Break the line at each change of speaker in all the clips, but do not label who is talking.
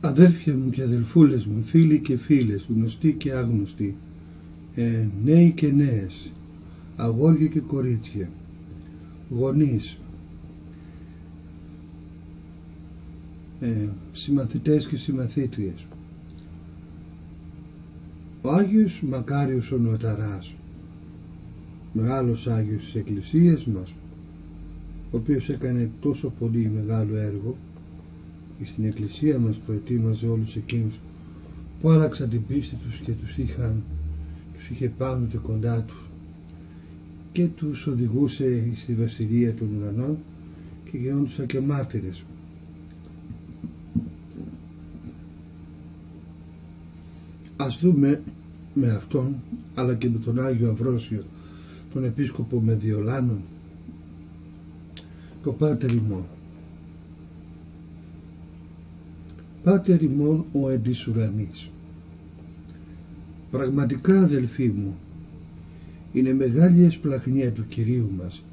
Αδέρφια μου και αδελφούλες μου, φίλοι και φίλες, γνωστοί και άγνωστοι, νέοι και νέες, αγόρια και κορίτσια, γονείς, συμμαθητές και συμμαθήτριες. Ο Άγιος Μακάριος ο Νοταράς, μεγάλος Άγιος της Εκκλησίας μας, ο οποίος έκανε τόσο πολύ μεγάλο έργο στην Εκκλησία μας, προετοίμαζε όλους εκείνους που άλλαξαν την πίστη τους και τους είχε πάντοτε κοντά του και τους οδηγούσε στη Βασιλεία των Ουρανών και γινόντουσαν και μάρτυρες. Ας δούμε με αυτόν, αλλά και με τον Άγιο Αμβρόσιο, τον Επίσκοπο Μεδιολάνων, το Πάτερ ημών. Πάτερ ημών ο εν της ουρανής. Πραγματικά, αδελφοί μου, είναι μεγάλη εσπλαχνία του Κυρίου μας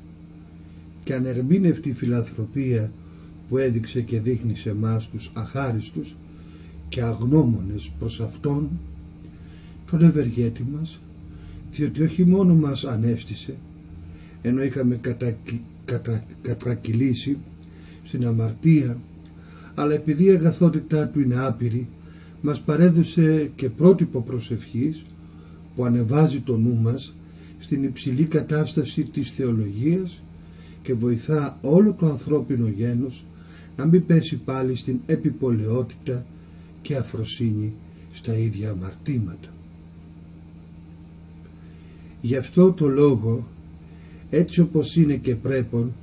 και ανερμήνευτη φιλανθρωπία που έδειξε και δείχνει σε εμάς τους αχάριστους και αγνώμονες προς Αυτόν τον ευεργέτη μας, διότι όχι μόνο μας ανέστησε, ενώ είχαμε κατρακυλήσει στην αμαρτία, αλλά επειδή η αγαθότητά του είναι άπειρη, μας παρέδωσε και πρότυπο προσευχής που ανεβάζει το νου μας στην υψηλή κατάσταση της θεολογίας και βοηθά όλο το ανθρώπινο γένος να μην πέσει πάλι στην επιπολαιότητα και αφροσύνη στα ίδια αμαρτήματα. Γι' αυτό το λόγο, έτσι όπως είναι και πρέπον,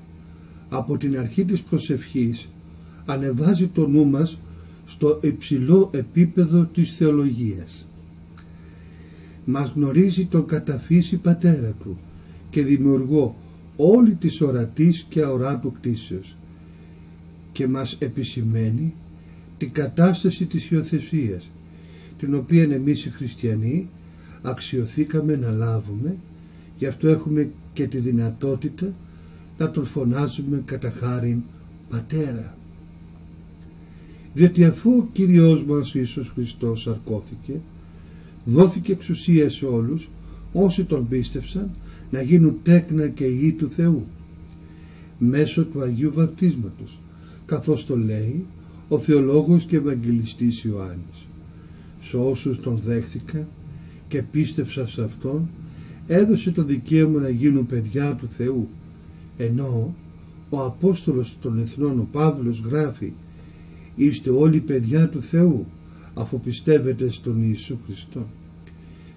από την αρχή της προσευχής ανεβάζει το νου μας στο υψηλό επίπεδο της θεολογίας. Μας γνωρίζει τον καταφύση πατέρα του και δημιουργό όλη της ορατής και αοράτου κτήσεως και μας επισημαίνει την κατάσταση της υιοθεσίας, την οποία εμείς οι χριστιανοί αξιωθήκαμε να λάβουμε. Γι' αυτό έχουμε και τη δυνατότητα να τον φωνάζουμε κατά χάριν Πατέρα. Διότι αφού ο Κύριος μας Ιησούς Χριστός σαρκώθηκε, δόθηκε εξουσία σε όλους όσοι τον πίστευσαν να γίνουν τέκνα και υιοί του Θεού μέσω του Αγίου Βαπτίσματος, καθώς το λέει ο θεολόγος και Ευαγγελιστής Ιωάννης. Σε όσους τον δέχθηκαν και πίστευσαν σε Αυτόν, έδωσε το δικαίωμα να γίνουν παιδιά του Θεού, ενώ ο Απόστολος των Εθνών, ο Παύλος, γράφει: είστε όλοι παιδιά του Θεού αφού πιστεύετε στον Ιησού Χριστό.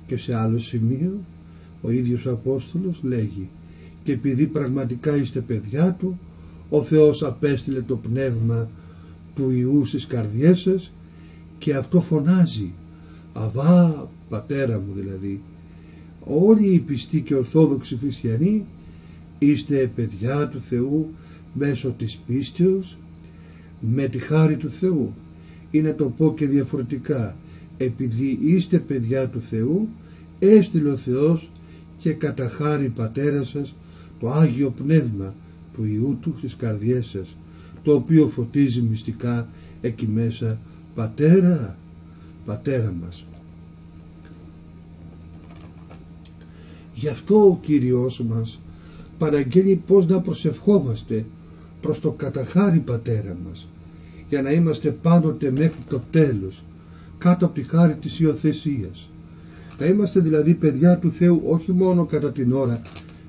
Και σε άλλο σημείο ο ίδιος ο Απόστολος λέγει: και επειδή πραγματικά είστε παιδιά του, ο Θεός απέστειλε το πνεύμα του Ιού στις καρδιές σας και αυτό φωνάζει Αβά, Πατέρα μου. Δηλαδή όλοι οι πιστοί και ορθόδοξοι χριστιανοί είστε παιδιά του Θεού μέσω της πίστεως, με τη χάρη του Θεού, ή να το πω και διαφορετικά, επειδή είστε παιδιά του Θεού, έστειλε ο Θεός και κατά χάρη Πατέρα σας το Άγιο Πνεύμα του Ιού του στις καρδιές σας, το οποίο φωτίζει μυστικά εκεί μέσα Πατέρα, Πατέρα μας. Γι' αυτό ο Κύριος μας παραγγέλει πώς να προσευχόμαστε προς το καταχάρη Πατέρα μας, για να είμαστε πάντοτε μέχρι το τέλος κάτω από τη χάρη της υιοθεσίας. Να είμαστε δηλαδή παιδιά του Θεού όχι μόνο κατά την ώρα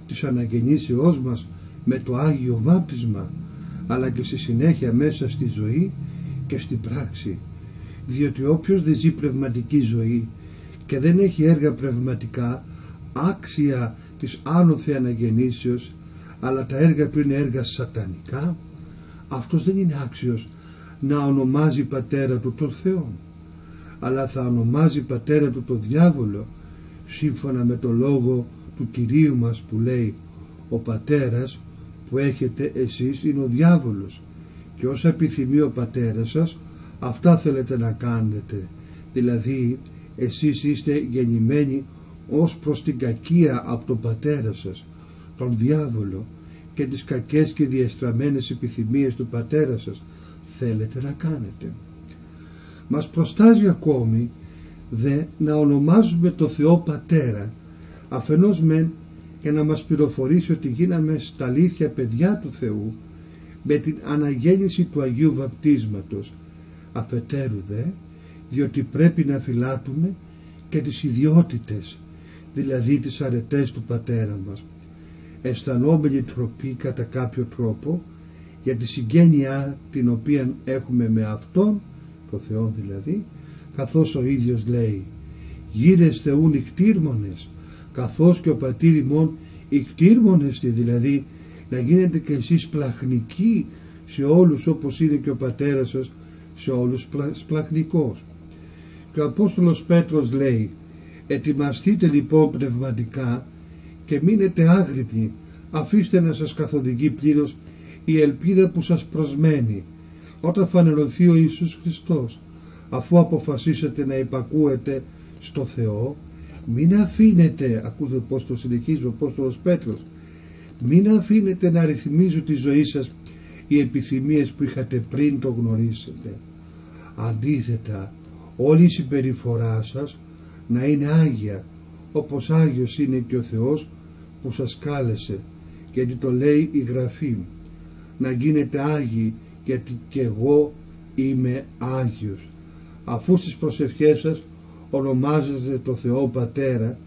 της αναγεννήσεώς μας με το Άγιο Βάπτισμα, αλλά και στη συνέχεια μέσα στη ζωή και στην πράξη, διότι όποιος δεν ζει πνευματική ζωή και δεν έχει έργα πνευματικά άξια της άνωθεν αναγεννήσεως, αλλά τα έργα του είναι έργα σατανικά, αυτός δεν είναι άξιος να ονομάζει πατέρα του τον Θεό, αλλά θα ονομάζει πατέρα του τον διάβολο, σύμφωνα με το λόγο του Κυρίου μας που λέει: ο πατέρας που έχετε εσείς είναι ο διάβολος και όσα επιθυμεί ο πατέρας σας, αυτά θέλετε να κάνετε. Δηλαδή εσείς είστε γεννημένοι ως προς την κακία από τον πατέρα σας, τον διάβολο, και τις κακές και διεστραμμένες επιθυμίες του πατέρα σας θέλετε να κάνετε. Μας προστάζει ακόμη δε να ονομάζουμε το Θεό Πατέρα, αφενός μεν για να μας πληροφορήσει ότι γίναμε στα αλήθεια παιδιά του Θεού με την αναγέννηση του Αγίου Βαπτίσματος, αφετέρου δε διότι πρέπει να φυλάτουμε και τις ιδιότητες, δηλαδή τις αρετές του Πατέρα μας, αισθανόμενοι τροπή κατά κάποιο τρόπο για τη συγγένεια την οποία έχουμε με Αυτόν, το Θεό δηλαδή, καθώς ο ίδιος λέει «Γύρεστε ούν ικτήρμονες, καθώς και ο πατήρ ημών ικτήρμονες», δηλαδή να γίνετε και εσείς πλαχνικοί σε όλους όπως είναι και ο πατέρας σας σε όλους πλαχνικός. Και ο Απόστολος Πέτρος λέει «Ετοιμαστείτε λοιπόν πνευματικά και μείνετε άγρυπνοι, αφήστε να σας καθοδηγεί πλήρως η ελπίδα που σας προσμένει όταν φανερωθεί ο Ιησούς Χριστός. Αφού αποφασίσετε να υπακούετε στο Θεό, μην αφήνετε», ακούτε πως το συνεχίζει ο Απόστολος Πέτρος, «μην αφήνετε να ρυθμίζουν τη ζωή σας οι επιθυμίες που είχατε πριν το γνωρίσετε. Αντίθετα, όλη η συμπεριφορά σας να είναι άγια, όπως Άγιος είναι και ο Θεός που σας κάλεσε, γιατί το λέει η Γραφή, να γίνετε άγιοι γιατί και εγώ είμαι Άγιος». Αφού στις προσευχές σας ονομάζετε το Θεό Πατέρα,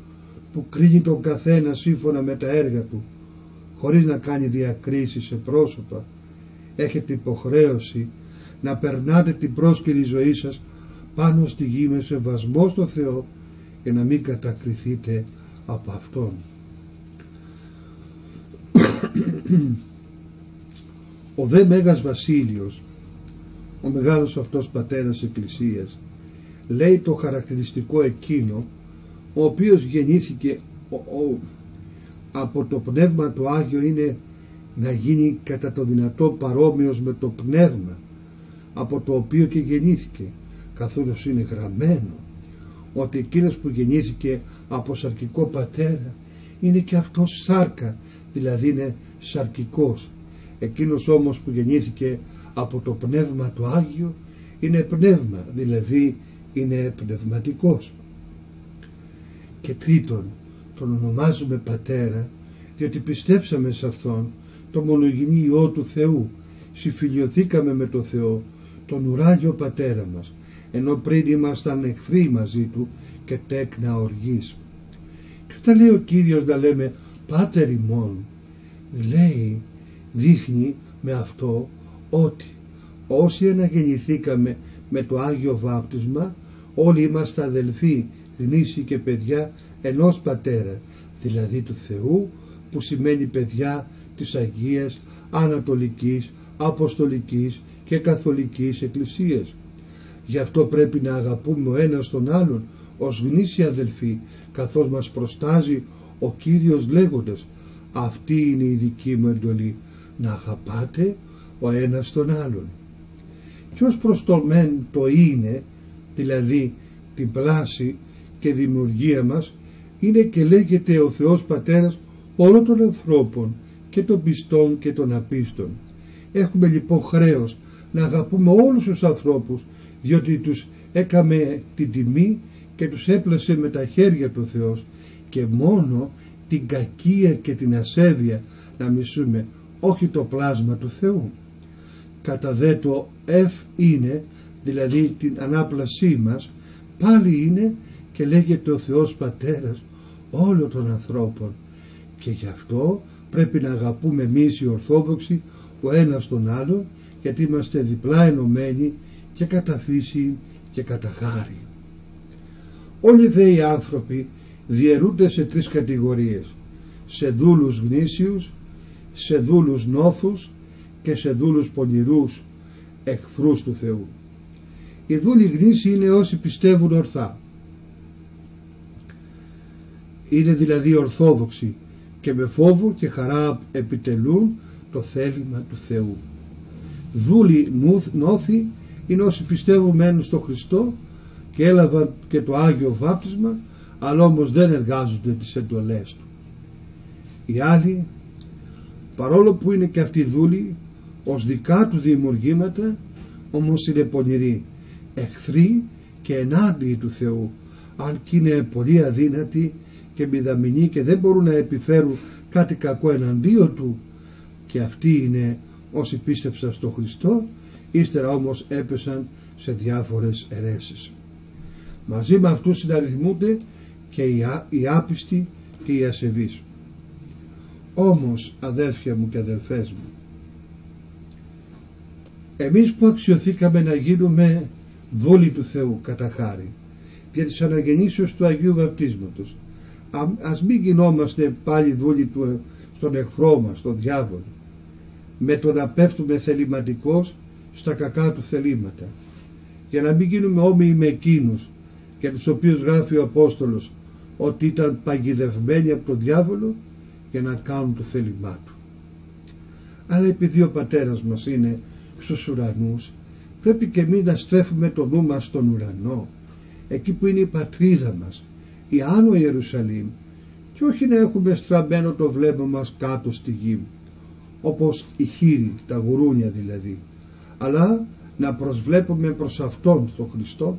που κρίνει τον καθένα σύμφωνα με τα έργα του, χωρίς να κάνει διακρίσεις σε πρόσωπα, έχετε υποχρέωση να περνάτε την πρόσκαιρη ζωή σας πάνω στη γη με σεβασμό στο Θεό και να μην κατακριθείτε από Αυτόν. Ο δε Μέγας Βασίλειος, ο μεγάλος αυτός πατέρας Εκκλησίας, λέει το χαρακτηριστικό εκείνο, ο οποίος γεννήθηκε από το Πνεύμα το Άγιο, είναι να γίνει κατά το δυνατό παρόμοιος με το Πνεύμα από το οποίο και γεννήθηκε, καθώς είναι γραμμένο ότι εκείνος που γεννήθηκε από σαρκικό πατέρα είναι και αυτός σάρκα, δηλαδή είναι σαρκικός. Εκείνος όμως που γεννήθηκε από το Πνεύμα το Άγιο είναι πνεύμα, δηλαδή είναι πνευματικός. Και τρίτον, τον ονομάζουμε Πατέρα διότι πιστέψαμε σε Αυτόν, το μονογενή Υιό του Θεού, συμφιλιωθήκαμε με το Θεό, τον ουράγιο Πατέρα μας, ενώ πριν ήμασταν εχθροί μαζί του και τέκνα οργής. Και όταν λέει ο Κύριος να λέμε Πάτερ ημών, λέει, δείχνει με αυτό ότι όσοι αναγεννηθήκαμε με το Άγιο Βάπτισμα, όλοι είμαστε αδελφοί, γνήσιοι και παιδιά ενός Πατέρα, δηλαδή του Θεού, που σημαίνει παιδιά της Αγίας, Ανατολικής, Αποστολικής και Καθολικής Εκκλησίας. Γι' αυτό πρέπει να αγαπούμε ο ένας τον άλλον ως γνήσιοι αδελφοί, καθώς μας προστάζει ο Κύριος λέγοντας «Αυτή είναι η δική μου εντολή, να αγαπάτε ο ένας τον άλλον». Και ως προς το μεν το είναι, δηλαδή την πλάση και δημιουργία μας, είναι και λέγεται ο Θεός Πατέρας όλων των ανθρώπων, και των πιστών και των απίστων. Έχουμε λοιπόν χρέος να αγαπούμε όλους τους ανθρώπους, διότι τους έκαμε την τιμή και τους έπλασε με τα χέρια του Θεός, και μόνο την κακία και την ασέβεια να μισούμε, όχι το πλάσμα του Θεού. Κατά δε το είναι, δηλαδή την ανάπλασή μας, πάλι είναι και λέγεται ο Θεός Πατέρας όλων των ανθρώπων, και γι' αυτό πρέπει να αγαπούμε εμείς οι Ορθόδοξοι ο ένας τον άλλον, γιατί είμαστε διπλά ενωμένοι και κατά φύση και κατά χάρη. Όλοι δε οι άνθρωποι διαιρούνται σε τρεις κατηγορίες: σε δούλους γνήσιους, σε δούλους νόθους και σε δούλους πονηρούς, εχθρούς του Θεού. Οι δούλοι γνήσιοι είναι όσοι πιστεύουν ορθά, είναι δηλαδή ορθόδοξοι και με φόβο και χαρά επιτελούν το θέλημα του Θεού. Δούλοι νόθοι είναι όσοι πιστεύουν μένουν στο Χριστό και έλαβαν και το Άγιο Βάπτισμα, αλλά όμως δεν εργάζονται τις εντολές του. Οι άλλοι, παρόλο που είναι και αυτοί δούλοι ως δικά του δημιουργήματα, όμως είναι πονηροί, εχθροί και ενάντιοι του Θεού, αν και είναι πολύ αδύνατοι και μηδαμινοί και δεν μπορούν να επιφέρουν κάτι κακό εναντίον του, και αυτοί είναι όσοι πίστεψαν στο Χριστό, ύστερα όμως έπεσαν σε διάφορες αιρέσεις. Μαζί με αυτούς συναριθμούνται και οι άπιστοι και οι ασεβείς. Όμως, αδέρφια μου και αδελφές μου, εμείς που αξιωθήκαμε να γίνουμε δούλοι του Θεού κατά χάρη δια της αναγεννήσεως του Αγίου Βαπτίσματος, ας μην γινόμαστε πάλι δούλοι στον εχθρό μας, τον διάβολο, με το να πέφτουμε θεληματικώς στα κακά του θελήματα, για να μην γίνουμε όμοιοι με εκείνους για τους οποίους γράφει ο Απόστολος ότι ήταν παγιδευμένοι από τον διάβολο για να κάνουν το θέλημά του. Αλλά επειδή ο Πατέρας μας είναι στους ουρανούς, πρέπει και εμείς να στρέφουμε το νου μας στον ουρανό, εκεί που είναι η πατρίδα μας, η Άνω Ιερουσαλήμ, και όχι να έχουμε στραμμένο το βλέμμα μας κάτω στη γη, όπως οι χήροι, τα γουρούνια δηλαδή, αλλά να προσβλέπουμε προς Αυτόν τον Χριστό,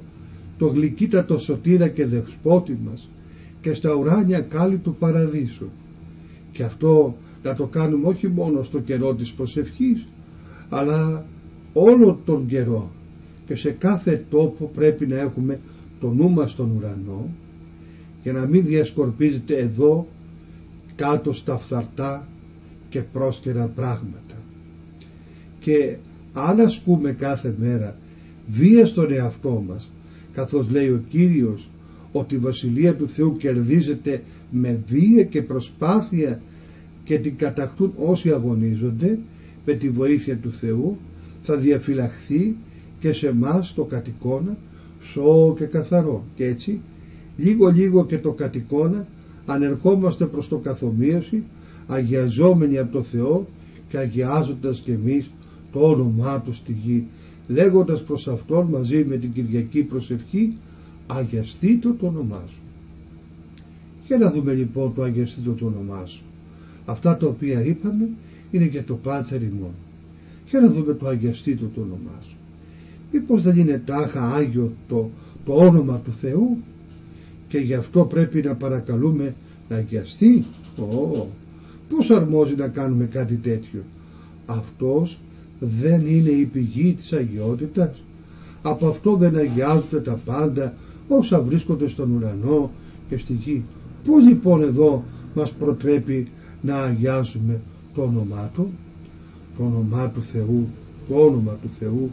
το γλυκύτατο σωτήρα και δεσπότη μας, και στα ουράνια κάλλη του παραδείσου. Και αυτό να το κάνουμε όχι μόνο στο καιρό της προσευχής, αλλά όλο τον καιρό, και σε κάθε τόπο πρέπει να έχουμε το νου μας στον ουρανό, για να μην διασκορπίζεται εδώ κάτω στα φθαρτά και πρόσκαιρα πράγματα. Και αν ασκούμε κάθε μέρα βία στον εαυτό μας, καθώς λέει ο Κύριος ότι η Βασιλεία του Θεού κερδίζεται με βία και προσπάθεια και την κατακτούν όσοι αγωνίζονται, με τη βοήθεια του Θεού θα διαφυλαχθεί και σε εμάς το κατοικώνα σώο και καθαρό. Και έτσι λίγο λίγο και το κατοικώνα ανερχόμαστε προς το καθομοίωση, αγιαζόμενοι από το Θεό και αγιάζοντας και εμείς το όνομά Του στη γη, λέγοντας προς Αυτόν μαζί με την Κυριακή προσευχή, αγιαστήτω το όνομά Σου. Για να δούμε λοιπόν το αγιαστήτω το όνομά Σου. Αυτά τα οποία είπαμε είναι για το Πάτερ ημών. Για να δούμε το αγιαστήτω το όνομά Σου. Μήπως δεν είναι τάχα Άγιο το όνομα του Θεού και γι' αυτό πρέπει να παρακαλούμε να αγιαστεί? Πώς αρμόζει να κάνουμε κάτι τέτοιο? Αυτός δεν είναι η πηγή της αγιότητας? Από αυτό δεν αγιάζονται τα πάντα όσα βρίσκονται στον ουρανό και στη γη? Πώς λοιπόν εδώ μας προτρέπει να αγιάζουμε το όνομά Του? Το όνομά του Θεού, το όνομα του Θεού,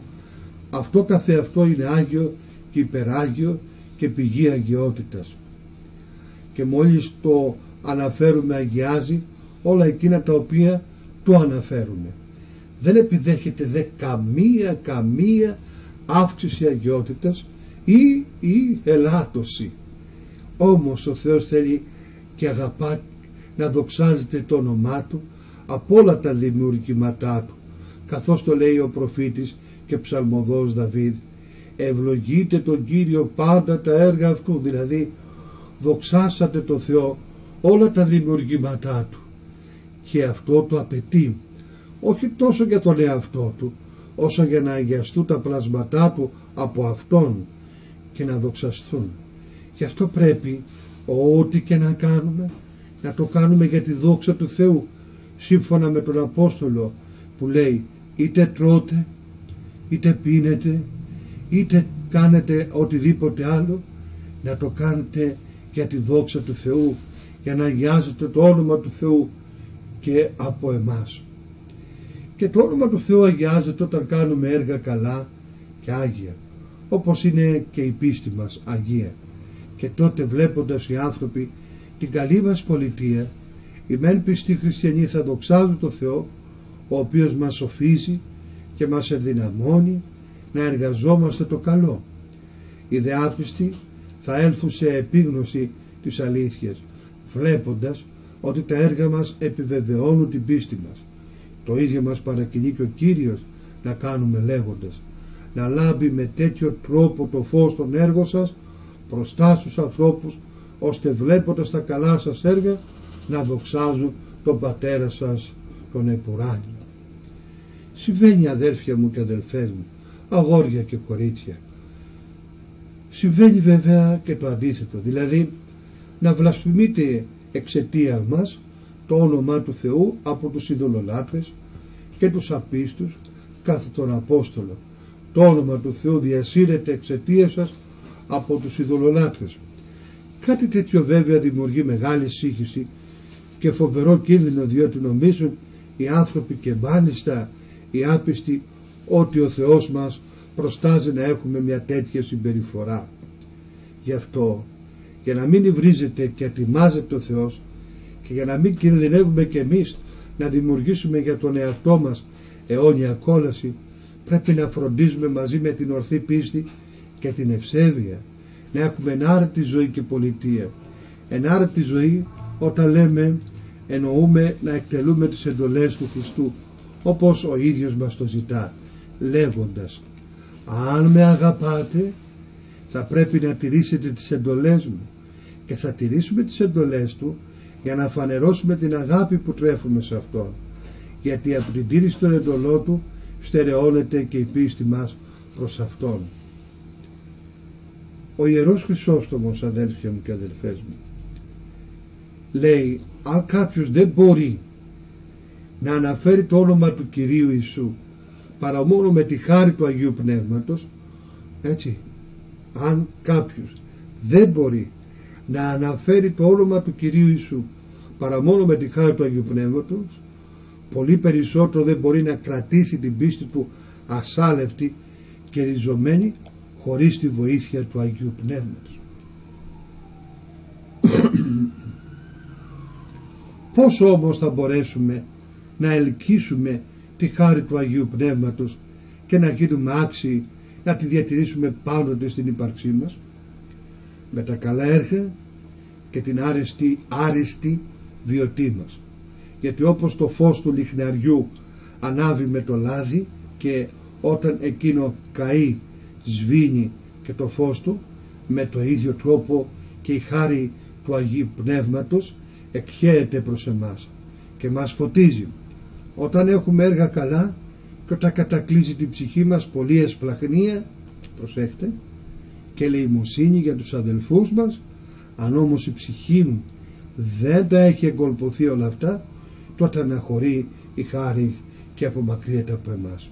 αυτό καθεαυτό είναι Άγιο και υπεράγιο και πηγή αγιότητας. Και μόλις το αναφέρουμε αγιάζει όλα εκείνα τα οποία το αναφέρουμε. Δεν επιδέχεται δε καμία αύξηση αγιότητας ή ελάττωση. Όμως ο Θεός θέλει και αγαπά να δοξάζεται το όνομά Του από όλα τα δημιουργήματά Του, καθώς το λέει ο προφήτης και ψαλμοδός Δαβίδ, ευλογείτε τον Κύριο πάντα τα έργα Αυτού, δηλαδή δοξάσατε το Θεό όλα τα δημιουργήματά Του, και αυτό το απαιτεί όχι τόσο για τον εαυτό Του όσο για να αγιαστούν τα πλάσματά Του από Αυτόν και να δοξαστούν. Γι' αυτό πρέπει ό,τι και να κάνουμε να το κάνουμε για τη δόξα του Θεού, σύμφωνα με τον Απόστολο που λέει είτε τρώτε είτε πίνετε είτε κάνετε οτιδήποτε άλλο, να το κάνετε για τη δόξα του Θεού, για να αγιάζετε το όνομα του Θεού και από εμάς. Και το όνομα του Θεού αγιάζεται όταν κάνουμε έργα καλά και άγια, όπως είναι και η πίστη μας αγία. Και τότε, βλέποντας οι άνθρωποι την καλή μας πολιτεία, οι μεν πιστοί χριστιανοί θα δοξάζουν το Θεό, ο οποίος μας σοφίζει και μας ενδυναμώνει να εργαζόμαστε το καλό. Οι δε άπιστοι θα έλθουν σε επίγνωση της αλήθειας, βλέποντας ότι τα έργα μας επιβεβαιώνουν την πίστη μας. Το ίδιο μας παρακινεί και ο Κύριος να κάνουμε, λέγοντας να λάμπει με τέτοιο τρόπο το φως των έργων σας μπροστά στους ανθρώπους, ώστε βλέποντας τα καλά σας έργα να δοξάζουν τον Πατέρα σας τον επουράνιο. Συμβαίνει, αδέρφια μου και αδελφές μου, αγόρια και κορίτσια, Συμβαίνει βέβαια και το αντίθετο, δηλαδή να βλασφημείται εξαιτία μας το όνομα του Θεού από τους ειδωλολάτρες και τους απίστους κάθε τον Απόστολο. Το όνομα του Θεού διασύρεται εξαιτία σας από τους ειδωλολάτρες. Κάτι τέτοιο βέβαια δημιουργεί μεγάλη σύγχυση και φοβερό κίνδυνο, διότι νομίζουν οι άνθρωποι και μάλιστα οι άπιστοι ότι ο Θεός μας προστάζει να έχουμε μια τέτοια συμπεριφορά. Γι' αυτό, για να μην υβρίζεται και ατιμάζεται ο Θεός και για να μην κινδυνεύουμε κι εμείς να δημιουργήσουμε για τον εαυτό μας αιώνια κόλαση, πρέπει να φροντίζουμε μαζί με την ορθή πίστη και την ευσέβεια να έχουμε ενάρετη ζωή και πολιτεία. Ενάρετη ζωή, όταν λέμε, εννοούμε να εκτελούμε τις εντολές του Χριστού όπως ο ίδιος μας το ζητά, λέγοντας: αν με αγαπάτε θα πρέπει να τηρήσετε τις εντολές μου, και θα τηρήσουμε τις εντολές του για να φανερώσουμε την αγάπη που τρέφουμε σε Αυτόν, γιατί από την τήρηση των εντολών του στερεώνεται και η πίστη μας προς Αυτόν. Ο Ιερός Χρυσόστομος, αδέλφια μου και αδελφές μου, λέει: αν κάποιος δεν μπορεί να αναφέρει το όνομα του Κυρίου Ιησού παρά μόνο με τη χάρη του Αγίου Πνεύματος, έτσι, αν κάποιος δεν μπορεί να αναφέρει το όνομα του Κυρίου Ιησού παρά μόνο με τη χάρη του Αγίου Πνεύματος, πολύ περισσότερο δεν μπορεί να κρατήσει την πίστη του ασάλευτη και ριζωμένη χωρίς τη βοήθεια του Αγίου Πνεύματος. Πώς όμως θα μπορέσουμε να ελκύσουμε τη χάρη του Αγίου Πνεύματος και να γίνουμε άξιοι να τη διατηρήσουμε πάντοτε στην ύπαρξή μας? Με τα καλά έργα και την άριστη βιωτή μας. Γιατί όπως το φως του λιχναριού ανάβει με το λάδι και όταν εκείνο καεί σβήνει και το φως του, με το ίδιο τρόπο και η χάρη του Αγίου Πνεύματος εκχέεται προς εμάς και μας φωτίζει. Όταν έχουμε έργα καλά και όταν κατακλείζει την ψυχή μας πολλή εσπλαχνία, προσέχτε, και ελεημοσύνη για τους αδελφούς μας, αν όμως η ψυχή μου δεν τα έχει εγκολποθεί όλα αυτά, τότε αναχωρεί η χάρη και απομακρύνεται από εμάς.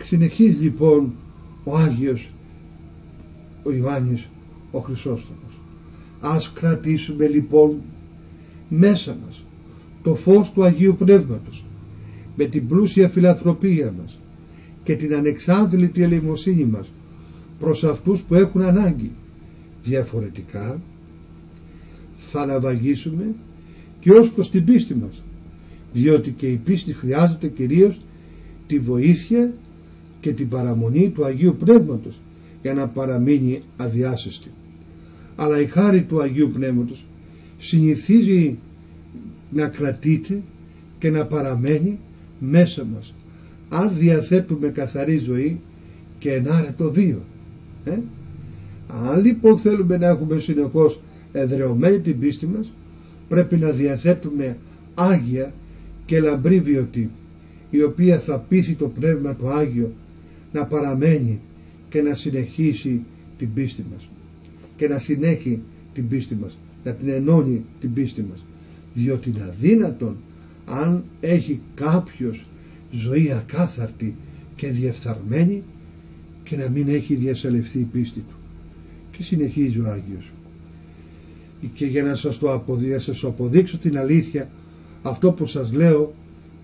Συνεχίζει λοιπόν ο Άγιος ο Ιωάννης ο Χρυσόστομος: ας κρατήσουμε λοιπόν μέσα μας το φως του Αγίου Πνεύματος με την πλούσια φιλανθρωπία μας και την ανεξάντλητη ελεημοσύνη μας προς αυτούς που έχουν ανάγκη. Διαφορετικά θα ναυαγίσουμε και ως προς την πίστη μας, διότι και η πίστη χρειάζεται κυρίως τη βοήθεια και την παραμονή του Αγίου Πνεύματος για να παραμείνει αδιάσυστη. Αλλά η χάρη του Αγίου Πνεύματος συνηθίζει να κρατείται και να παραμένει μέσα μας αν διαθέτουμε καθαρή ζωή και ενάρετο βίο. Αν λοιπόν θέλουμε να έχουμε συνεχώς εδραιωμένη την πίστη μας, πρέπει να διαθέτουμε άγια και λαμπρή βιωτή, η οποία θα πείθει το Πνεύμα το Άγιο να παραμένει και να συνεχίσει την πίστη μας και να συνέχει την πίστη μας, να την ενώνει την πίστη μας, διότι είναι αδύνατον αν έχει κάποιος ζωή ακάθαρτη και διεφθαρμένη και να μην έχει διασαλευθεί η πίστη του. Και συνεχίζει ο Άγιος: και για να σας το αποδείξω την αλήθεια αυτό που σας λέω,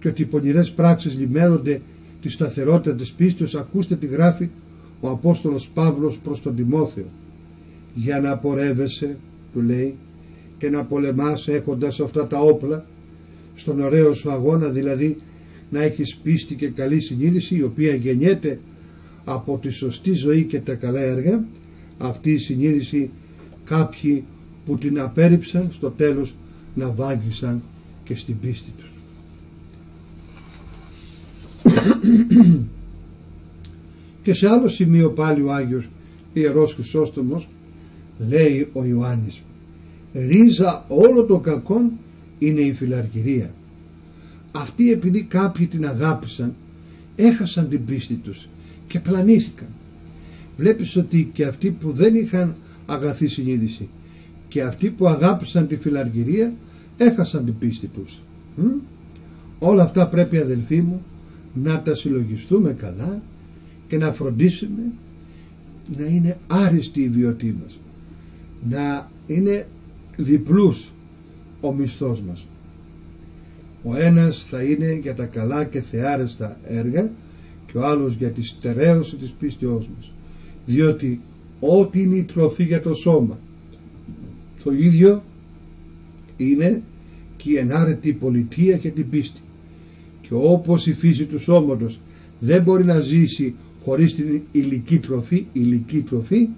και ότι οι πονηρές πράξεις λιμένονται τη σταθερότητα της πίστης, ακούστε τι γράφει ο Απόστολος Παύλος προς τον Τιμόθεο: για να πορεύεσαι, του λέει, και να πολεμάς έχοντας αυτά τα όπλα στον ωραίο σου αγώνα, δηλαδή να έχεις πίστη και καλή συνείδηση, η οποία γεννιέται από τη σωστή ζωή και τα καλά έργα. Αυτή η συνείδηση κάποιοι που την απέρριψαν στο τέλος να βάγισαν και στην πίστη τους. Και σε άλλο σημείο πάλι ο Άγιος Ιερός Χρυσόστομος λέει ο Ιωάννης: ρίζα όλο το κακόν είναι η φιλαργυρία. Αυτοί επειδή κάποιοι την αγάπησαν έχασαν την πίστη τους και πλανήθηκαν. βλέπεις ότι και αυτοί που δεν είχαν αγαθή συνείδηση και αυτοί που αγάπησαν τη φιλαργυρία έχασαν την πίστη τους. Όλα αυτά πρέπει, αδελφοί μου, να τα συλλογιστούμε καλά και να φροντίσουμε να είναι άριστη η βιωτή μας, να είναι διπλούς ο μισθός μας. Ο ένας θα είναι για τα καλά και θεάρεστα έργα και ο άλλος για τη στερέωση της πίστεώς μας, διότι ό,τι είναι η τροφή για το σώμα, το ίδιο είναι και η ενάρετη πολιτεία και την πίστη. Και όπως η φύση του σώματος δεν μπορεί να ζήσει χωρίς την υλική τροφή,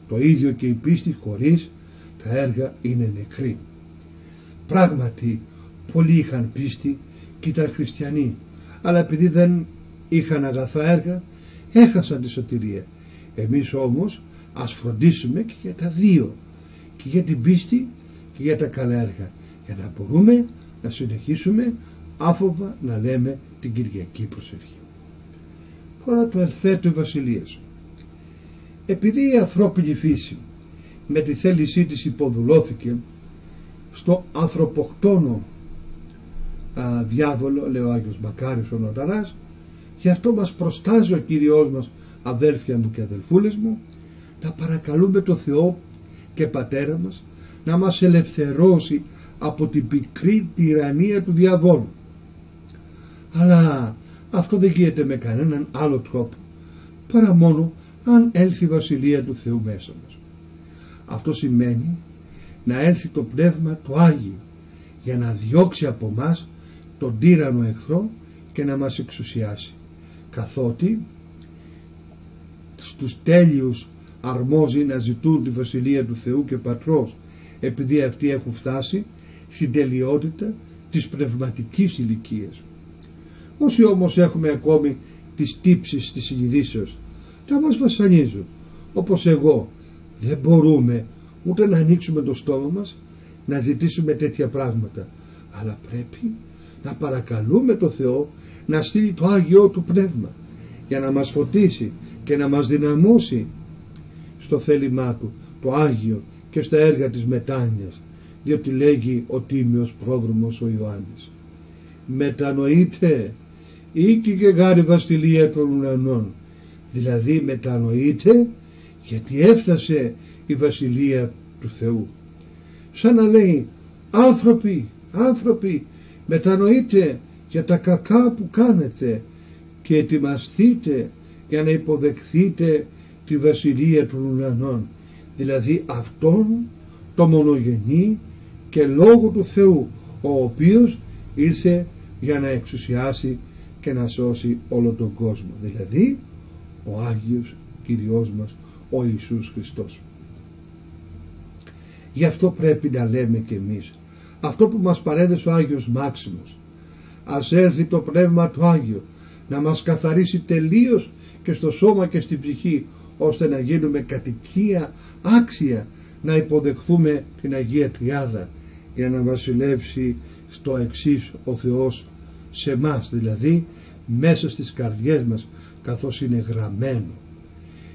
το ίδιο και η πίστη χωρίς τα έργα είναι νεκρή. Πράγματι πολλοί είχαν πίστη και ήταν χριστιανοί, αλλά επειδή δεν είχαν αγαθά έργα έχασαν τη σωτηρία. Εμείς όμως ας φροντίσουμε και για τα δύο, και για την πίστη και για τα καλά έργα, για να μπορούμε να συνεχίσουμε άφοβα να λέμε την Κυριακή προσευχή. Τώρα το ελθέτω η βασιλείας. Επειδή η ανθρώπινη φύση με τη θέλησή της υποδουλώθηκε στο ανθρωποκτόνο διάβολο, λέει ο Άγιος Μακάριος ο Νοταράς, γι' αυτό μας προστάζει ο Κύριος μας, αδέλφια μου και αδελφούλες μου, να παρακαλούμε το Θεό και Πατέρα μας να μας ελευθερώσει από την πικρή τυραννία του διαβόλου. Αλλά αυτό δεν γίνεται με κανέναν άλλο τρόπο παρά μόνο αν έλθει η Βασιλεία του Θεού μέσα μας. Αυτό σημαίνει να έλθει το Πνεύμα του Άγιο για να διώξει από μας τον τύραννο εχθρό και να μας εξουσιάσει, καθότι στους τέλειους αρμόζει να ζητούν τη Βασιλεία του Θεού και Πατρός, επειδή αυτοί έχουν φτάσει στην τελειότητα της πνευματικής ηλικίας. Όσοι όμως έχουμε ακόμη τις τύψεις της συνειδήσεως, τα μας βασανίζουν, όπως εγώ. Δεν μπορούμε ούτε να ανοίξουμε το στόμα μας να ζητήσουμε τέτοια πράγματα, αλλά πρέπει να παρακαλούμε το Θεό να στείλει το Άγιο του Πνεύμα για να μας φωτίσει και να μας δυναμώσει στο θέλημά του, το Άγιο, και στα έργα της μετάνοιας, διότι λέγει ο τίμιος πρόδρομος ο Ιωάννης, μετανοείτε οίκη και γάρη βασιλεία των ουρανών, δηλαδή μετανοείτε γιατί έφτασε η Βασιλεία του Θεού. Σαν να λέει, άνθρωποι, μετανοείτε για τα κακά που κάνετε και ετοιμαστείτε για να υποδεχθείτε τη Βασιλεία των ουρανών, δηλαδή αυτόν το μονογενή και Λόγο του Θεού, ο οποίος ήρθε για να εξουσιάσει και να σώσει όλο τον κόσμο, δηλαδή ο Άγιος Κυριός μας ο Ιησούς Χριστός. Γι' αυτό πρέπει να λέμε και εμείς αυτό που μας παρέδεσε ο Άγιος Μάξιμος: ας έρθει το Πνεύμα του Άγιο να μας καθαρίσει τελείως και στο σώμα και στην ψυχή, ώστε να γίνουμε κατοικία άξια να υποδεχθούμε την Αγία Τριάδα, για να βασιλεύσει στο εξής ο Θεός σε μας, δηλαδή μέσα στις καρδιές μας, καθώς είναι γραμμένο.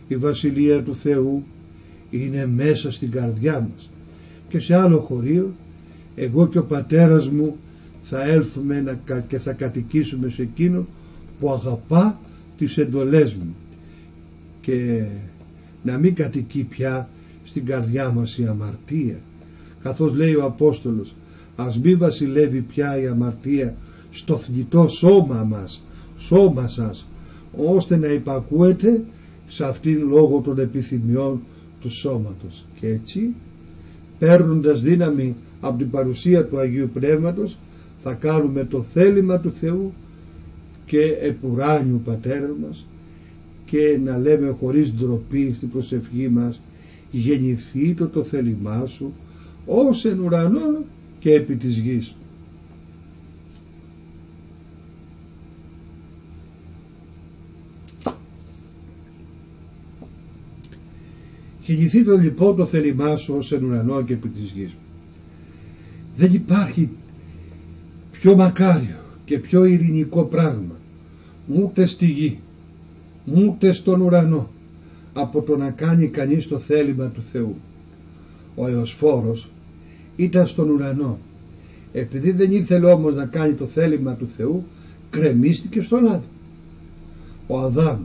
Η Βασιλεία του Θεού είναι μέσα στην καρδιά μας, και σε άλλο χωρίο εγώ και ο πατέρας μου θα έλθουμε και θα κατοικήσουμε σε εκείνο που αγαπά τις εντολές μου, και να μην κατοικεί πια στην καρδιά μας η αμαρτία, καθώς λέει ο Απόστολος, ας μην βασιλεύει πια η αμαρτία στο θνητό σώμα σας, ώστε να υπακούετε σε αυτήν λόγω των επιθυμιών του σώματος. Και έτσι, παίρνοντας δύναμη από την παρουσία του Αγίου Πνεύματος, θα κάνουμε το θέλημα του Θεού και επουράνιου Πατέρα μας, και να λέμε χωρίς ντροπή στην προσευχή μας, γεννηθεί το θέλημά σου ως εν ουρανό και επί της γης. Γεννηθεί λοιπόν το θέλημά σου ως εν ουρανό και επί της γης. Δεν υπάρχει πιο μακάριο και πιο ειρηνικό πράγμα ούτε στη γη, ούτε στον ουρανό, από το να κάνει κανείς το θέλημα του Θεού. Ο Εωσφόρος ήταν στον ουρανό. Επειδή δεν ήθελε όμως να κάνει το θέλημα του Θεού, κρεμίστηκε στον άδειο. Ο Αδάμ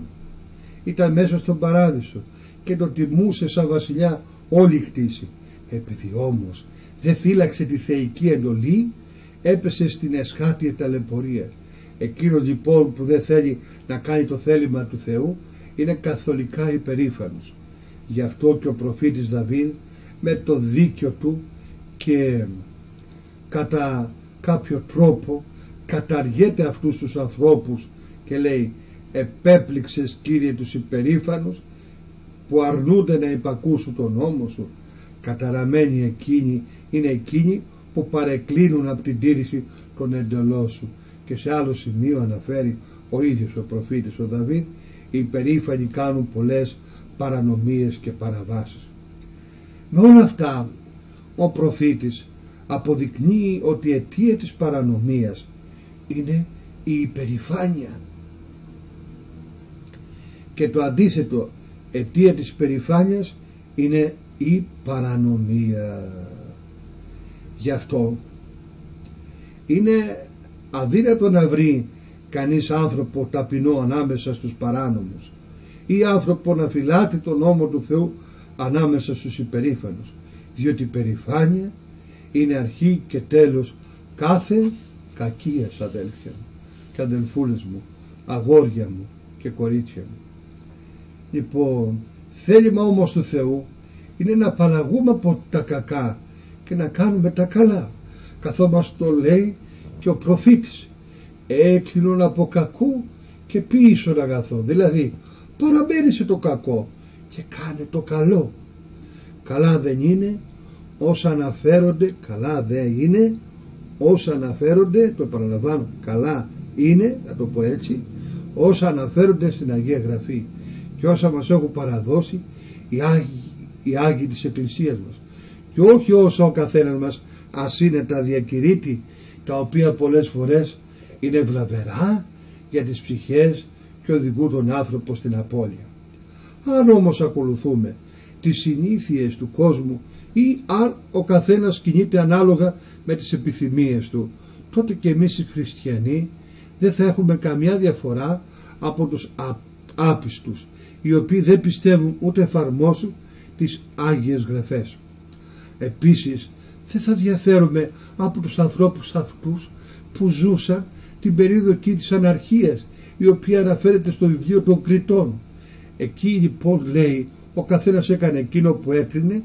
ήταν μέσα στον παράδεισο και τον τιμούσε σαν βασιλιά όλη η κτήση. Επειδή όμως δεν φύλαξε τη θεϊκή εντολή, έπεσε στην εσχάτια ταλαιπωρία. Εκείνος λοιπόν που δεν θέλει να κάνει το θέλημα του Θεού είναι καθολικά υπερήφανος. Γι' αυτό και ο προφήτης Δαβίδ με το δίκιο του και κατά κάποιο τρόπο καταργέται αυτούς τους ανθρώπους και λέει: επέπληξες, Κύριε, τους υπερήφανους που αρνούνται να υπακούσουν τον νόμο σου. Καταραμένοι εκείνοι είναι εκείνοι που παρεκκλίνουν από την τήρηση των εντολών σου. Και σε άλλο σημείο αναφέρει ο ίδιος ο προφήτης ο Δαβίδ: οι υπερήφανοι κάνουν πολλές παρανομίες και παραβάσεις. Με όλα αυτά ο προφήτης αποδεικνύει ότι η αιτία της παρανομίας είναι η υπερηφάνεια, και το αντίθετο, αιτία της υπερηφάνειας είναι η παρανομία. Γι' αυτό είναι αδύνατο να βρει κανείς άνθρωπο ταπεινό ανάμεσα στους παράνομους ή άνθρωπο να φυλάτει τον νόμο του Θεού ανάμεσα στους υπερήφανους, διότι η υπερηφάνεια είναι αρχή και τέλος κάθε κακίας, αδέλφια μου και αδελφούλες μου, αγόρια μου και κορίτσια μου. Λοιπόν, θέλημα όμως του Θεού είναι να απαλλαγούμε από τα κακά και να κάνουμε τα καλά, καθώς μας το λέει και ο προφήτης: έκλεινον από κακού και ποιήσον αγαθό. Δηλαδή παραμένει σε το κακό και κάνε το καλό. Καλά δεν είναι όσα αναφέρονται, καλά δεν είναι όσα αναφέρονται, το επαναλαμβάνω, καλά είναι, να το πω έτσι, όσα αναφέρονται στην Αγία Γραφή και όσα μας έχουν παραδώσει οι Άγιοι της Εκκλησίας μας, και όχι όσα ο καθένας μας ασύνετα διακηρύττει, τα οποία πολλές φορές είναι βλαβερά για τις ψυχές και οδηγούν τον άνθρωπο στην απώλεια. Αν όμως ακολουθούμε τις συνήθειες του κόσμου ή αν ο καθένας κινείται ανάλογα με τις επιθυμίες του, τότε και εμείς οι χριστιανοί δεν θα έχουμε καμιά διαφορά από τους άπιστους, οι οποίοι δεν πιστεύουν ούτε εφαρμόσουν τις Άγιες Γραφές. Επίσης δεν θα διαφέρουμε από τους ανθρώπους αυτούς που ζούσαν την περίοδο εκεί της αναρχίας, η οποία αναφέρεται στο βιβλίο των Κριτών. Εκεί λοιπόν λέει ο καθένας έκανε εκείνο που έκρινε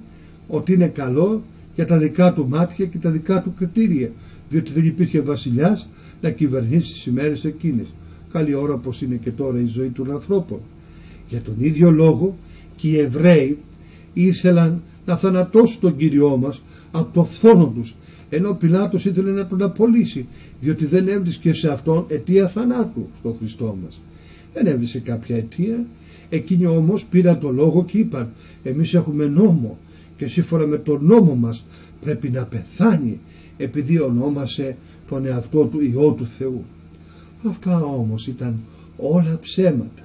ότι είναι καλό για τα δικά του μάτια και τα δικά του κριτήρια, διότι δεν υπήρχε βασιλιάς να κυβερνήσει τις ημέρες εκείνες. Καλή ώρα πως είναι και τώρα η ζωή των ανθρώπων. Για τον ίδιο λόγο και οι Εβραίοι ήθελαν να θανατώσουν τον Κύριό μας από το φθόνο τους, ενώ ο Πιλάτος ήθελε να τον απολύσει, διότι δεν έβρισκε σε αυτόν αιτία θανάτου στον Χριστό μας. Δεν έβρισκε κάποια αιτία. Εκείνοι όμως πήραν το λόγο και είπαν: εμείς έχουμε νόμο και σύμφωνα με τον νόμο μας πρέπει να πεθάνει, επειδή ονόμασε τον εαυτό του Υιό του Θεού. Αυτά όμως ήταν όλα ψέματα,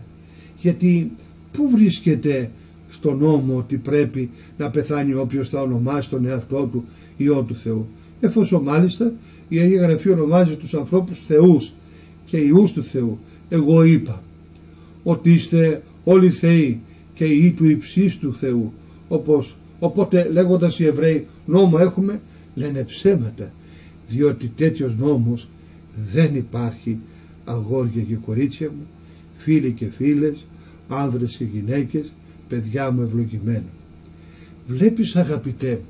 γιατί πού βρίσκεται στον νόμο ότι πρέπει να πεθάνει όποιος θα ονομάσει τον εαυτό του Υιό του Θεού, εφόσον μάλιστα η Αγία Γραφή ονομάζει τους ανθρώπους θεούς και ιούς του Θεού. Εγώ είπα ότι είστε όλοι θεοί και ιοί του υψίστου Θεού. Οπότε λέγοντας οι Εβραίοι νόμο έχουμε, λένε ψέματα, διότι τέτοιος νόμος δεν υπάρχει, αγόρια και κορίτσια μου, φίλοι και φίλες, άνδρες και γυναίκες, παιδιά μου ευλογημένα. Βλέπεις, αγαπητέ,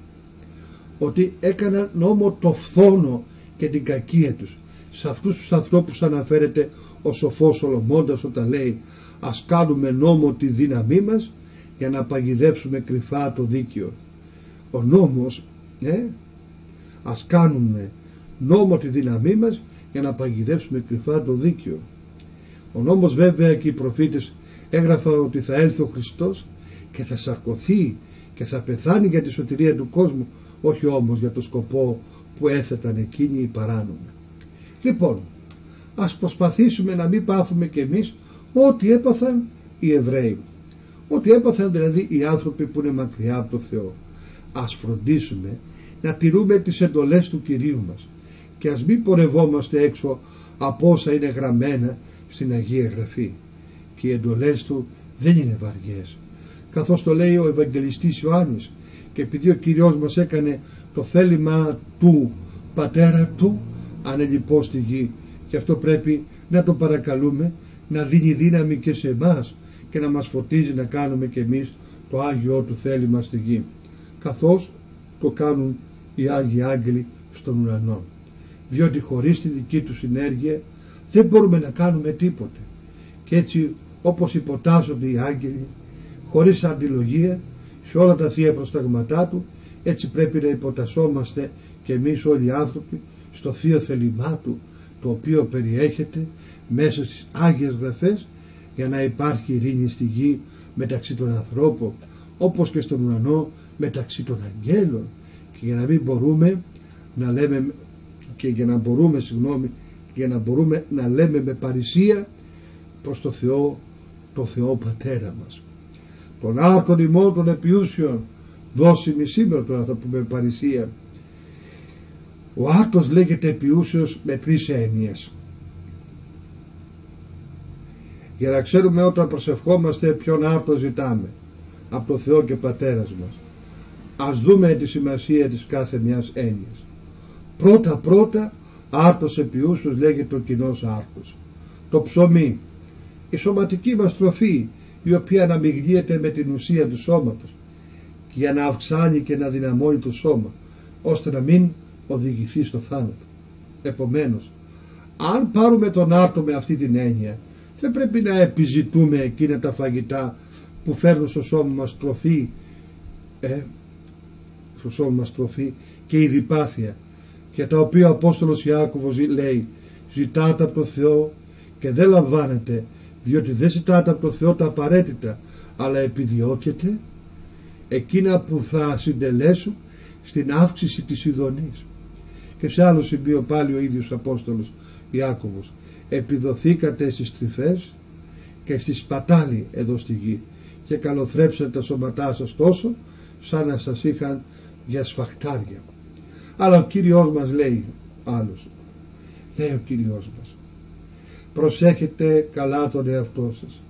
ότι έκαναν νόμο το φθόνο και την κακία τους. Σε αυτούς τους ανθρώπους αναφέρεται ο σοφός Σολομώντας όταν λέει: ας κάνουμε νόμο τη δύναμή μας για να παγιδεύσουμε κρυφά το δίκαιο. Ο νόμος, ας κάνουμε νόμο τη δύναμή μας για να παγιδεύσουμε κρυφά το δίκαιο. Ο νόμος βέβαια και οι προφήτες έγραφαν ότι θα έλθει ο Χριστός και θα σαρκωθεί και θα πεθάνει για τη σωτηρία του κόσμου, όχι όμως για το σκοπό που έθεταν εκείνοι οι παράνομοι. Λοιπόν, ας προσπαθήσουμε να μην πάθουμε κι εμείς ό,τι έπαθαν οι Εβραίοι. Ό,τι έπαθαν δηλαδή οι άνθρωποι που είναι μακριά από το Θεό. Ας φροντίσουμε να τηρούμε τις εντολές του Κυρίου μας και ας μην πορευόμαστε έξω από όσα είναι γραμμένα στην Αγία Γραφή. Και οι εντολές του δεν είναι βαριές, καθώς το λέει ο Ευαγγελιστής Ιωάννης, και επειδή ο Κύριος μας έκανε το θέλημα του Πατέρα του ανελιπώς στη γη, και αυτό πρέπει να το παρακαλούμε να δίνει δύναμη και σε εμάς και να μας φωτίζει να κάνουμε και εμείς το Άγιο του θέλημα στη γη, καθώς το κάνουν οι Άγιοι Άγγελοι στον ουρανό. Διότι χωρίς τη δική του συνέργεια δεν μπορούμε να κάνουμε τίποτε. Και έτσι, όπως υποτάσσονται οι άγγελοι χωρίς αντιλογία σε όλα τα θεία προσταγματά του, έτσι πρέπει να υποτασσόμαστε και εμείς όλοι οι άνθρωποι στο θείο θέλημά του, το οποίο περιέχεται μέσα στις Άγιες Γραφές, για να υπάρχει ειρήνη στη γη μεταξύ των ανθρώπων, όπως και στον ουρανό μεταξύ των αγγέλων, και για να μην μπορούμε να λέμε για να μπορούμε να λέμε με παρησία προς το Θεό, το Θεό Πατέρα μας. Τον άρτον ημών των επιούσιων δώσιμη σήμερα, τώρα θα πούμε παρησία. Ο άρτος λέγεται επιούσιος με τρεις έννοιες, για να ξέρουμε όταν προσευχόμαστε ποιον άρτο ζητάμε από το Θεό και Πατέρας μας. Ας δούμε τη σημασία της κάθε μιας έννοιας. Πρώτα άρτος επιούσιος λέγεται ο κοινός άρτος, το ψωμί, η σωματική μας τροφή, η οποία αναμειγνύεται με την ουσία του σώματος για να αυξάνει και να δυναμώνει το σώμα, ώστε να μην οδηγηθεί στο θάνατο. Επομένως, αν πάρουμε τον άρτο με αυτή την έννοια, δεν πρέπει να επιζητούμε εκείνα τα φαγητά που φέρνουν στο σώμα μας τροφή, και η διπάθεια, για τα οποία ο Απόστολος Ιάκωβος λέει: ζητάτε από το Θεό και δεν λαμβάνετε, διότι δεν ζητάτε από το Θεό τα απαραίτητα, αλλά επιδιώκετε εκείνα που θα συντελέσουν στην αύξηση της ειδονής. Και σε άλλο σημείο πάλι ο ίδιος Απόστολος Ιάκωβος: επιδοθήκατε στις τρυφές και στη σπατάλη εδώ στη γη, και καλοθρέψατε τα σώματά σας τόσο σαν να σας είχαν για σφαχτάρια. Αλλά ο Κύριος μας λέει ο Κύριος μας: προσέχετε καλά τον εαυτό σας,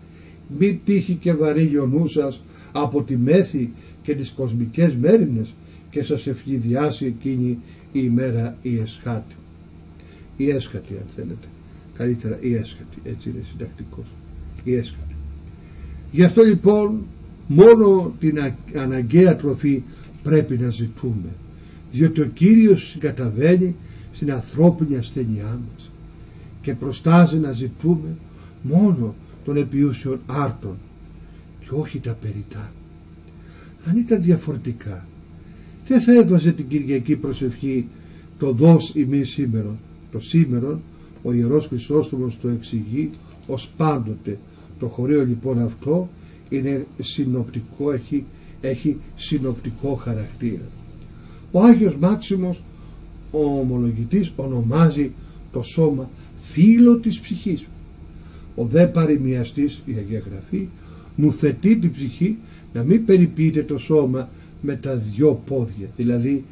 μην τύχει και βαρύγει ο νου σας από τη μέθη και τις κοσμικές μέριμνες και σας ευνηδιάσει εκείνη η ημέρα η εσχάτη. Η έσχατη, αν θέλετε, καλύτερα η έσχατη, έτσι είναι συντακτικός, η έσχατη. Γι' αυτό λοιπόν μόνο την αναγκαία τροφή πρέπει να ζητούμε, διότι ο Κύριος συγκαταβαίνει στην ανθρώπινη ασθένειά μας και προστάζει να ζητούμε μόνο των επιούσιων άρτων και όχι τα περιτά. Αν ήταν διαφορετικά, δεν θα έβαζε την Κυριακή προσευχή το δώσ' ημί σήμερον. Το σήμερον ο Ιερός Χρυσόστομος το εξηγεί ως πάντοτε. Το χωρίο λοιπόν αυτό είναι συνοπτικό, έχει συνοπτικό χαρακτήρα. Ο Άγιος Μάξιμος, ο ομολογητής, ονομάζει το σώμα φύλλο της ψυχής. Ο δε παροιμιαστής, η Αγία Γραφή, νουθετεί την ψυχή να μην περιποιείται το σώμα με τα δυο πόδια, δηλαδή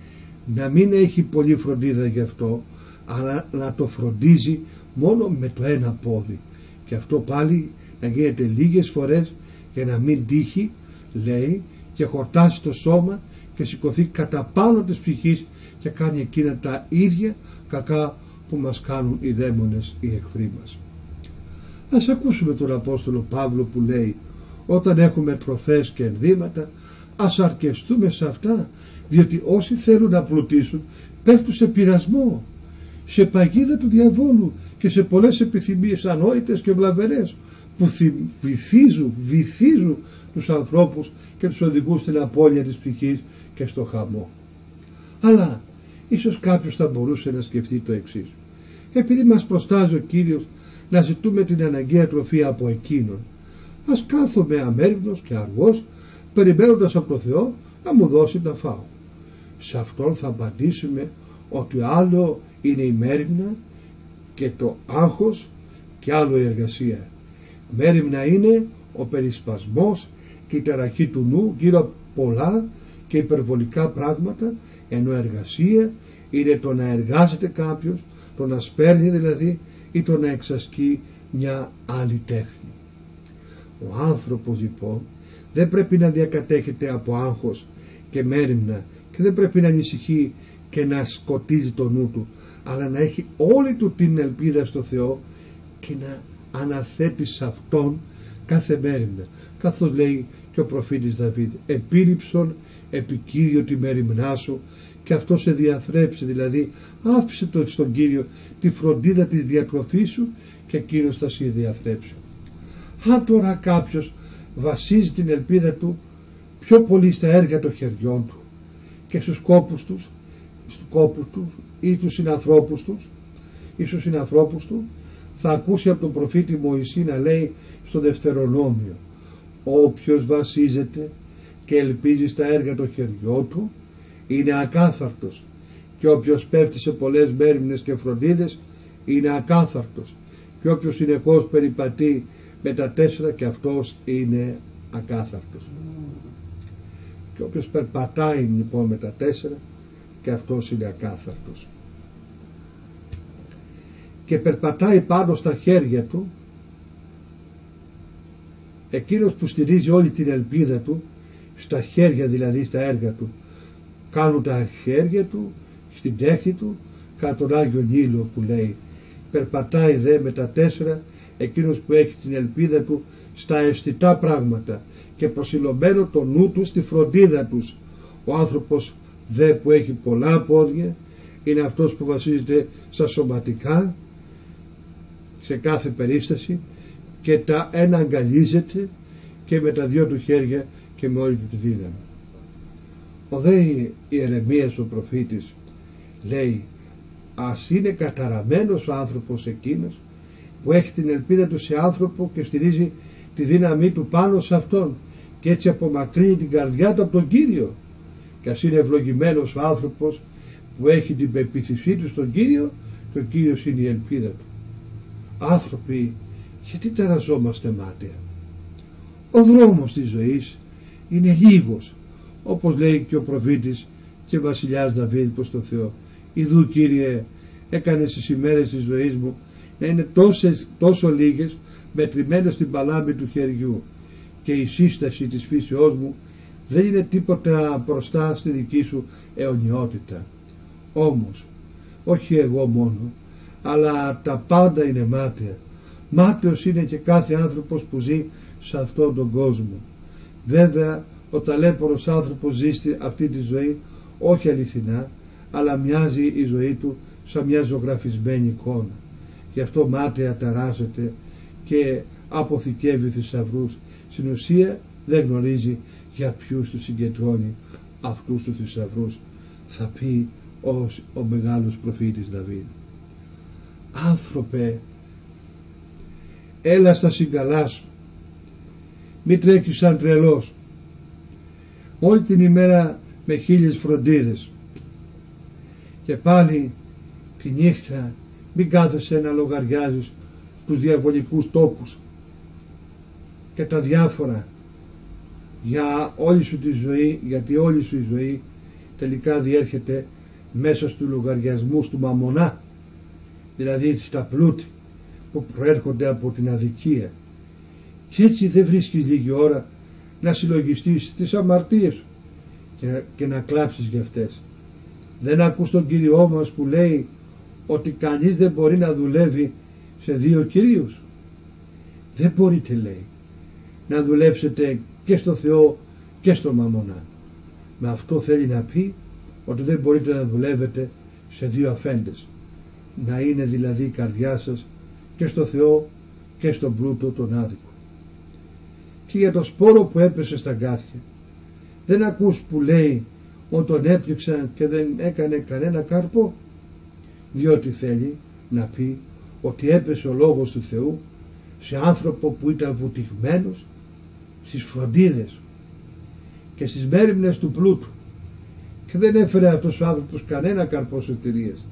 να μην έχει πολύ φροντίδα γι' αυτό, αλλά να το φροντίζει μόνο με το ένα πόδι, και αυτό πάλι να γίνεται λίγες φορές για να μην τύχει, λέει, και χορτάσει το σώμα και σηκωθεί κατά πάνω της ψυχής και κάνει εκείνα τα ίδια κακά που μας κάνουν οι δαίμονες, οι εχθροί μας. Ας ακούσουμε τον Απόστολο Παύλο που λέει: όταν έχουμε τροφές και ενδύματα, ας αρκεστούμε σε αυτά, διότι όσοι θέλουν να πλουτίσουν πέφτουν σε πειρασμό, σε παγίδα του διαβόλου και σε πολλές επιθυμίες ανόητες και βλαβερές που βυθίζουν τους ανθρώπους και τους οδηγούν στην απώλεια της ψυχής και στο χαμό. Αλλά ίσως κάποιος θα μπορούσε να σκεφτεί το εξής: επειδή μας προστάζει ο Κύριος να ζητούμε την αναγκαία τροφή από Εκείνον, ας κάθομαι αμέριμνος και αργός περιμένοντας από το Θεό να μου δώσει να φάω. Σε αυτόν θα απαντήσουμε ότι άλλο είναι η μέριμνα και το άγχος και άλλο η εργασία. Μέριμνα είναι ο περισπασμός και η ταραχή του νου γύρω από πολλά και υπερβολικά πράγματα, ενώ εργασία είναι το να εργάζεται κάποιος, το να σπέρνει δηλαδή, ή το να εξασκεί μια άλλη τέχνη. Ο άνθρωπος λοιπόν δεν πρέπει να διακατέχεται από άγχος και μέριμνα και δεν πρέπει να ανησυχεί και να σκοτίζει το νου του, αλλά να έχει όλη του την ελπίδα στο Θεό και να αναθέτει σε Αυτόν κάθε μέριμνα, καθώς λέει και ο προφήτης Δαβίδ, επίληψον επί Κύριο τη μέριμνά σου, και αυτό σε διαθρέψει, δηλαδή άφησε στον Κύριο τη φροντίδα της διατροφής σου και εκείνος θα σε διαθρέψει. Αν τώρα κάποιος βασίζει την ελπίδα του πιο πολύ στα έργα των χεριών του και στους κόπους τους ή στους συνανθρώπους του, θα ακούσει από τον προφήτη Μωυσή να λέει στο Δευτερονόμιο, όποιος βασίζεται και ελπίζει στα έργα των χεριών του είναι ακάθαρτος, και όποιος πέφτει σε πολλές μέριμνες και φροντίδες είναι ακάθαρτος, και όποιος συνεχώς περιπατεί με τα 4 και αυτός είναι ακάθαρτος. Και όποιος περπατάει λοιπόν με τα 4 και αυτός είναι ακάθαρτος και περπατάει πάνω στα χέρια του, εκείνος που στηρίζει όλη την ελπίδα του στα χέρια, δηλαδή στα έργα του, κάνουν τα χέρια του στην τέχνη του κατά τον Άγιο Νείλο που λέει, περπατάει δε με τα 4 εκείνος που έχει την ελπίδα του στα αισθητά πράγματα και προσιλωμένο το νου του στη φροντίδα τους. Ο άνθρωπος δε που έχει πολλά πόδια είναι αυτός που βασίζεται στα σωματικά σε κάθε περίσταση και τα ένα αγκαλίζεται και με τα 2 του χέρια και με όλη του τη δύναμη. Ο δε Ιερεμίας ο προφήτης λέει, ας είναι καταραμένος ο άνθρωπος εκείνος που έχει την ελπίδα του σε άνθρωπο και στηρίζει τη δύναμή του πάνω σε αυτόν και έτσι απομακρύνει την καρδιά του από τον Κύριο, και ας είναι ευλογημένος ο άνθρωπος που έχει την πεποίθησή του στον Κύριο και ο Κύριος είναι η ελπίδα του. Άνθρωποι, γιατί ταραζόμαστε μάταια? Ο δρόμος της ζωής είναι λίγος, όπως λέει και ο προφήτης και βασιλιάς Δαβίδ προς το Θεό, ιδού Κύριε έκανες τις ημέρες της ζωής μου να είναι τόσο λίγες μετρημένες στην παλάμη του χεριού, και η σύσταση της φύσεώς μου δεν είναι τίποτα μπροστά στη δική σου αιωνιότητα. Όμως όχι εγώ μόνο, αλλά τα πάντα είναι μάταια. Μάταιος είναι και κάθε άνθρωπος που ζει σε αυτόν τον κόσμο. Βέβαια ο ταλέπορος άνθρωπος ζει αυτή τη ζωή όχι αληθινά, αλλά μοιάζει η ζωή του σαν μια ζωγραφισμένη εικόνα. Γι' αυτό μάταια ταράζεται και αποθηκεύει θησαυρούς. Στην ουσία δεν γνωρίζει για ποιους τους συγκεντρώνει αυτούς τους θησαυρούς, θα πει ο μεγάλος προφήτης Δαβίδ. Άνθρωπε, έλα στα συγκαλά σου, μη τρέχεις σαν τρελός όλη την ημέρα με 1000 φροντίδες, και πάλι τη νύχτα μην κάθεσαι να λογαριάζεις τους διαβολικούς τόπους και τα διάφορα για όλη σου τη ζωή, γιατί όλη σου η ζωή τελικά διέρχεται μέσα στους λογαριασμούς του μαμονά, δηλαδή στα πλούτη που προέρχονται από την αδικία, και έτσι δεν βρίσκεις λίγη ώρα να συλλογιστείς τις αμαρτίες σου και να κλάψεις για αυτές. Δεν ακούς τον Κύριό μας που λέει ότι κανείς δεν μπορεί να δουλεύει σε 2 κυρίους? Δεν μπορείτε, λέει, να δουλέψετε και στο Θεό και στο μαμονά. Με αυτό θέλει να πει ότι δεν μπορείτε να δουλεύετε σε 2 αφέντες, να είναι δηλαδή η καρδιά σας και στο Θεό και στον πλούτο τον άδικο. Και για το σπόρο που έπεσε στα γκάθια, δεν ακούς που λέει ότι τον έπληξαν και δεν έκανε κανένα κάρπο? Διότι θέλει να πει ότι έπεσε ο λόγος του Θεού σε άνθρωπο που ήταν βουτυγμένος στις φροντίδες και στις μέριμνες του πλούτου, και δεν έφερε αυτός ο άνθρωπος κανένα καρπό σωτηρίας.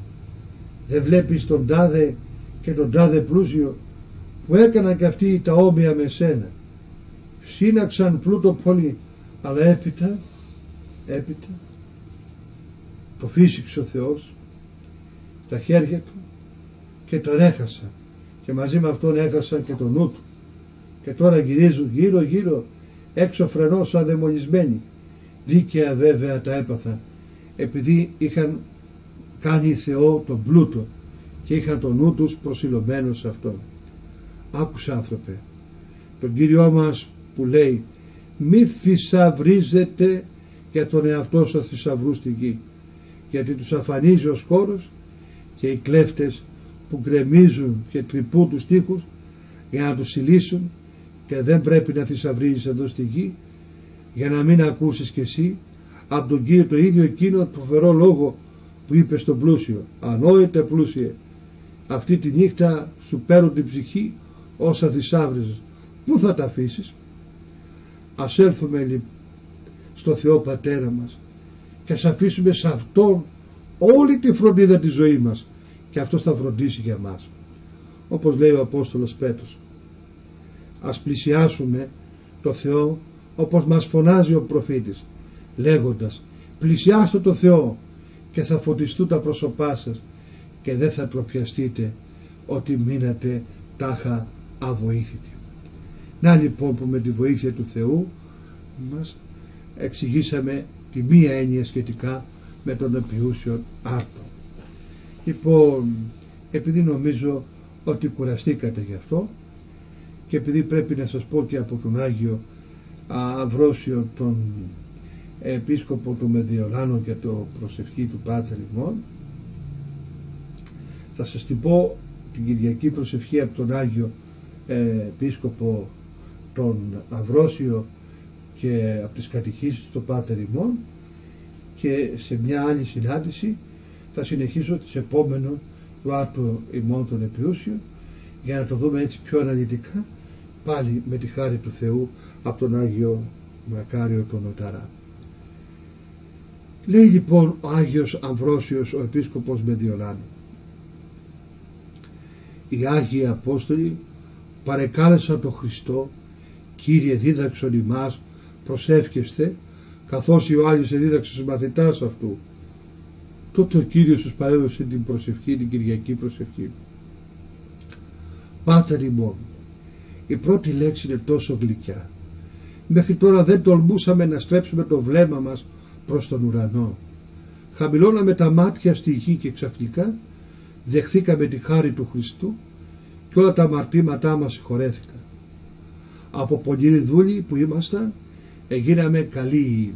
Δεν βλέπεις τον τάδε και τον τάδε πλούσιο που έκαναν και αυτοί τα όμοια με σένα? σύναξαν πλούτο πολύ, αλλά έπειτα το φύσηξε ο Θεός τα χέρια του και τον έχασαν, και μαζί με αυτόν έχασαν και τον νου του, και τώρα γυρίζουν γύρω γύρω έξω φρενός σαν δαιμονισμένοι. Δίκαια βέβαια τα έπαθαν, επειδή είχαν κάνει Θεό τον πλούτο και είχαν τον νου τους προσιλωμένο σε αυτόν. Άκουσα, άνθρωπε, τον Κύριό μας που λέει μη θησαυρίζετε για τον εαυτό σας θησαυρού στη γη, γιατί τους αφανίζει ο σκόρος και οι κλέφτες που γκρεμίζουν και τρυπούν τους τοίχους για να τους συλλήσουν, και δεν πρέπει να θησαυρίζεις εδώ στη γη για να μην ακούσεις κι εσύ από τον Κύριο το ίδιο εκείνο το φοβερό λόγο που είπε στον πλούσιο: ανόητε πλούσιε, αυτή τη νύχτα σου παίρνουν την ψυχή όσα θησαύριζες, πού θα τα αφήσεις? Ας έλθουμε στο Θεό Πατέρα μας και ας αφήσουμε σε Αυτόν όλη τη φροντίδα της ζωής μας, και Αυτός θα φροντίσει για μας. Όπως λέει ο Απόστολος Πέτρος, ας πλησιάσουμε το Θεό όπως μας φωνάζει ο προφήτης, λέγοντας: πλησιάστε το Θεό και θα φωτιστούν τα πρόσωπά σας και δεν θα τροπιαστείτε ότι μείνατε τάχα αβοήθητοι. Να λοιπόν που με τη βοήθεια του Θεού μας εξηγήσαμε τη μία έννοια σχετικά με τον επιούσιον άρτο. Λοιπόν, επειδή νομίζω ότι κουραστήκατε γι' αυτό, και επειδή πρέπει να σας πω και από τον Άγιο Αμβρόσιο, τον επίσκοπο του Μεδιολάνου και το προσευχή του Πάτερ ημών, θα σας την πω την Κυριακή προσευχή από τον Άγιο επίσκοπο τον Αμβρόσιο και από τις κατηχήσεις του Πάτερ ημών, και σε μια άλλη συνάντηση θα συνεχίσω τις επόμενο του άρτου ημών τον επιούσιο, για να το δούμε έτσι πιο αναλυτικά, πάλι με τη χάρη του Θεού από τον Άγιο Μακάριο τον Νοταρά. Λέει λοιπόν ο Άγιος Αμβρόσιος, ο επίσκοπος Μεδιολάνου: οι Άγιοι Απόστολοι παρεκάλεσαν τον Χριστό: Κύριε, δίδαξον ημάς προσεύχεστε, καθώς Ιωάννης εδίδαξε στους μαθητάς αυτού. Τότε ο Κύριος τους παρέδωσε την προσευχή, την Κυριακή προσευχή. Πάτερ ημών. Η πρώτη λέξη είναι τόσο γλυκιά. Μέχρι τώρα δεν τολμούσαμε να στρέψουμε το βλέμμα μας προς τον ουρανό. Χαμηλώναμε τα μάτια στη γη και ξαφνικά δεχθήκαμε τη χάρη του Χριστού και όλα τα αμαρτήματά μας συγχωρέθηκαν. Από πονηροί δούλοι που ήμασταν έγιναμε καλοί.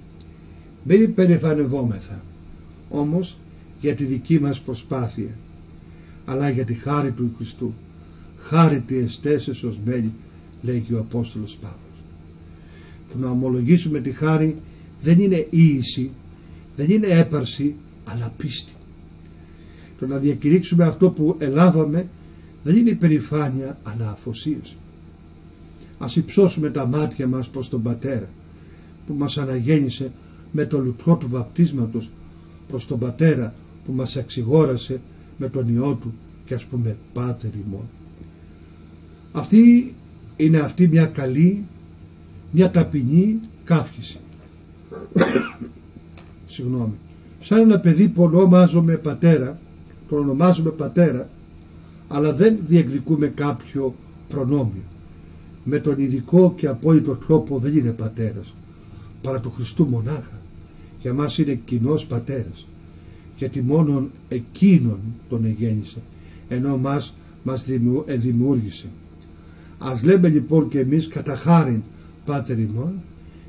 Μην υπερηφανευόμεθα όμως για τη δική μας προσπάθεια, αλλά για τη χάρη του Χριστού. Χάρη τη εστέσαι σωσμένη, λέγει ο Απόστολος Παύλος. Το να ομολογήσουμε τη χάρη δεν είναι ίηση, δεν είναι έπαρση, αλλά πίστη. Το να διακηρύξουμε αυτό που ελάβαμε δεν είναι υπερηφάνεια, αλλά αφοσίωση. Ας υψώσουμε τα μάτια μας προς τον Πατέρα που μας αναγέννησε με το λουτρό του βαπτίσματος, προς τον Πατέρα που μας εξηγόρασε με τον Υιό του, και ας πούμε Πάτερ ημών. Αυτή είναι μια καλή, μια ταπεινή καύχηση. Συγγνώμη. Σαν ένα παιδί που ονομάζουμε πατέρα, τον ονομάζουμε πατέρα, αλλά δεν διεκδικούμε κάποιο προνόμιο. Με τον ειδικό και απόλυτο τρόπο δεν είναι πατέρας, παρά του Χριστού μονάχα. Για μας είναι κοινός πατέρας, γιατί μόνον εκείνον τον εγέννησε, ενώ μας δημιούργησε. Ας λέμε λοιπόν και εμείς κατά χάριν Πάτερ ημών,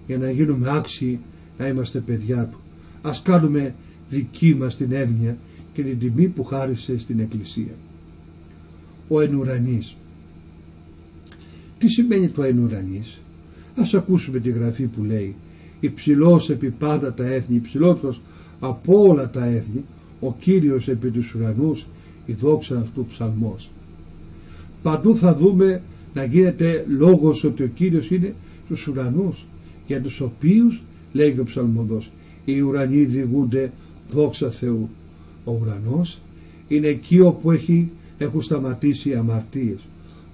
για να γίνουμε άξιοι να είμαστε παιδιά του. Ας κάνουμε δική μας την εύνοια και την τιμή που χάρισε στην Εκκλησία. Ο εν ουρανής. Τι σημαίνει το εν ουρανής? Ας ακούσουμε τη γραφή που λέει: υψηλός επί πάντα τα έθνη, υψηλότερος από όλα τα έθνη, ο Κύριος επί τους ουρανούς, η δόξα αυτού ψαλμός. Παντού θα δούμε να γίνεται λόγος ότι ο Κύριος είναι στους ουρανούς, για τους οποίους, λέγει ο ψαλμοδός, οι ουρανοί διηγούνται δόξα Θεού. Ο ουρανός είναι εκεί όπου έχουν σταματήσει οι αμαρτίες.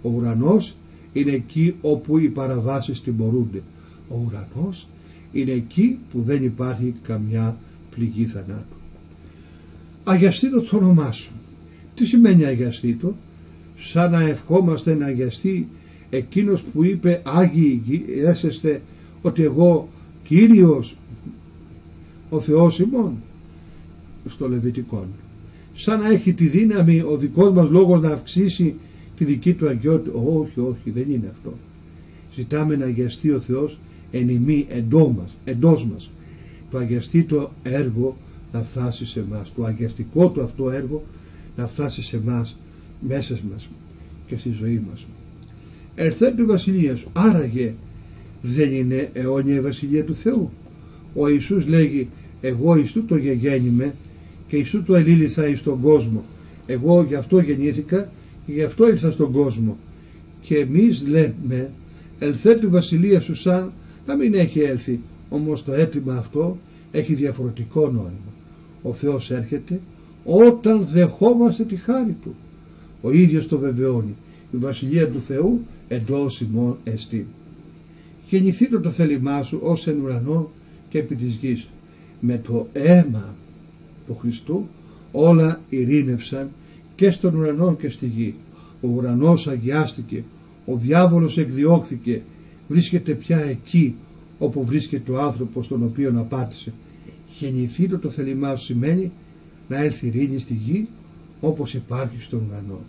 Ο ουρανός είναι εκεί όπου οι παραβάσεις τιμωρούνται. Ο ουρανός είναι εκεί που δεν υπάρχει καμιά πληγή θανάτου. Αγιαστήτω το όνομά σου. Τι σημαίνει αγιαστήτω? Σαν να ευχόμαστε να αγιαστεί εκείνος που είπε Άγιοι έσεστε, ότι εγώ Κύριος ο Θεός ημών, στο Λεβιτικό. Σαν να έχει τη δύναμη ο δικός μας λόγος να αυξήσει τη δική του αγιότητα. Όχι, όχι, δεν είναι αυτό. Ζητάμε να αγιαστεί ο Θεός εν ημί, εντός μας. Το αγιαστήτο έργο να φτάσει σε μας, το αγιαστικό του αυτό έργο να φτάσει σε μας, μέσα μας και στη ζωή μας. Ερθέτω η βασιλεία σου. Άραγε δεν είναι αιώνια η βασιλεία του Θεού? Ο Ιησούς λέγει εγώ εις τούτο γεγέννημαι και εις τούτο ελήλυσα εις τον κόσμο. Εγώ γι' αυτό γεννήθηκα και γι' αυτό ήρθα στον κόσμο. Και εμείς λέμε ελθέτω η βασιλεία σου σαν να μην έχει έλθει. Όμως το αίτημα αυτό έχει διαφορετικό νόημα. Ο Θεός έρχεται όταν δεχόμαστε τη χάρη Του. Ο ίδιος το βεβαιώνει. Η βασιλεία του Θεού εντός ημών εστί. Γεννηθήτω το θέλημά σου ως εν ουρανό και επί της γης. Με το αίμα του Χριστού όλα ειρήνευσαν και στον ουρανό και στη γη. Ο ουρανός αγιάστηκε, ο διάβολος εκδιώχθηκε, βρίσκεται πια εκεί όπου βρίσκεται ο άνθρωπος τον οποίον απάτησε. Γεννηθήτω το θέλημά σου σημαίνει να έλθει ειρήνη στη γη όπως υπάρχει στον ουρανό.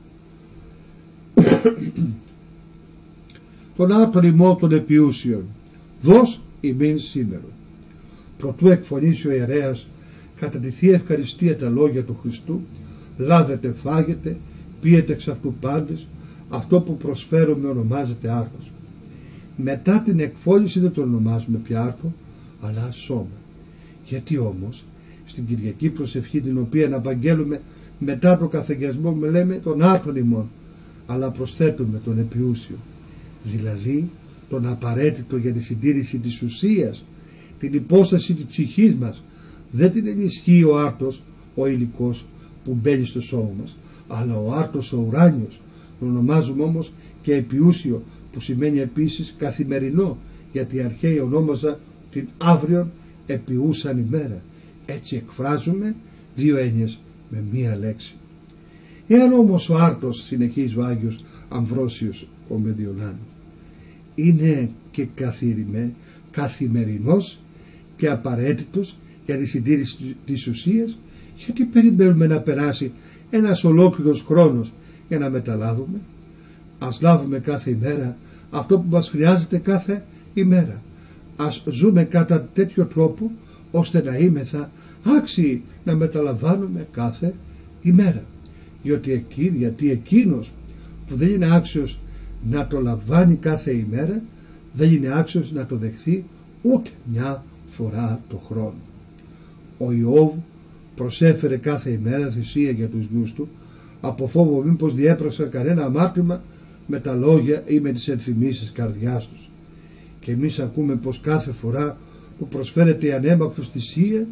Τον άτον ημών των επιούσιων δώσ' ημίν σήμερα. Προτού εκφωνήσει ο ιερέας κατά τη Θεία Ευχαριστία τα λόγια του Χριστού, λάβετε, φάγετε, πίετε εξ αυτού πάντες, αυτό που προσφέρουμε ονομάζεται άρκος. Μετά την εκφώνηση δεν το ονομάζουμε πια άρκο, αλλά σώμα. Γιατί όμως στην Κυριακή προσευχή, την οποία απαγγέλουμε μετά το καθεγιασμό, λέμε τον άρκον ημών, αλλά προσθέτουμε τον επιούσιο, δηλαδή τον απαραίτητο για τη συντήρηση της ουσίας, την υπόσταση της ψυχής μας. Δεν την ενισχύει ο άρτος, ο υλικός που μπαίνει στο σώμα μας, αλλά ο άρτος ο ουράνιος. Τον ονομάζουμε όμως και επιούσιο, που σημαίνει επίσης καθημερινό, γιατί οι αρχαίοι ονόμαζαν την αύριον επιούσαν ημέρα. Έτσι εκφράζουμε δύο έννοιες με μία λέξη. Εάν όμως ο άρτος, συνεχίζει ο Άγιος Αμβρόσιος ο Μεδιονάνου, είναι και καθημερινός και απαραίτητος για τη συντήρηση της ουσίας, γιατί περιμένουμε να περάσει ένας ολόκληρος χρόνος για να μεταλάβουμε? Ας λάβουμε κάθε ημέρα αυτό που μας χρειάζεται κάθε ημέρα. Ας ζούμε κατά τέτοιο τρόπο ώστε να είμεθα άξιοι να μεταλαμβάνουμε κάθε ημέρα. Γιατί εκείνος που δεν είναι άξιος να το λαμβάνει κάθε ημέρα, δεν είναι άξιος να το δεχθεί ούτε μια φορά το χρόνο. Ο Ιώβ προσέφερε κάθε ημέρα θυσία για τους γιους του, από φόβο μήπως διέπραξαν κανένα αμάρτημα με τα λόγια ή με τις ενθυμίσεις καρδιάς τους. Και εμείς ακούμε πως κάθε φορά που προσφέρεται η ανέμακτος θυσία,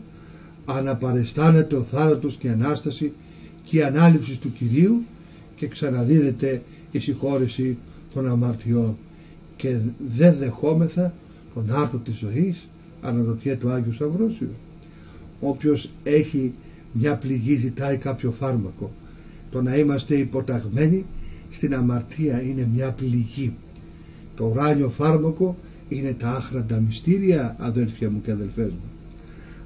αναπαρεστάνεται ο θάνατος και η Ανάσταση και η ανάληψη του Κυρίου και ξαναδίδεται η συγχώρεση των αμαρτιών, και δεν δεχόμεθα τον άρτο της ζωής, αναρωτιέται ο Άγιος Αμβρόσιος. Όποιος έχει μια πληγή ζητάει κάποιο φάρμακο. Το να είμαστε υποταγμένοι στην αμαρτία είναι μια πληγή. Το ουράνιο φάρμακο είναι τα άχραντα μυστήρια, αδέλφια μου και αδελφές μου.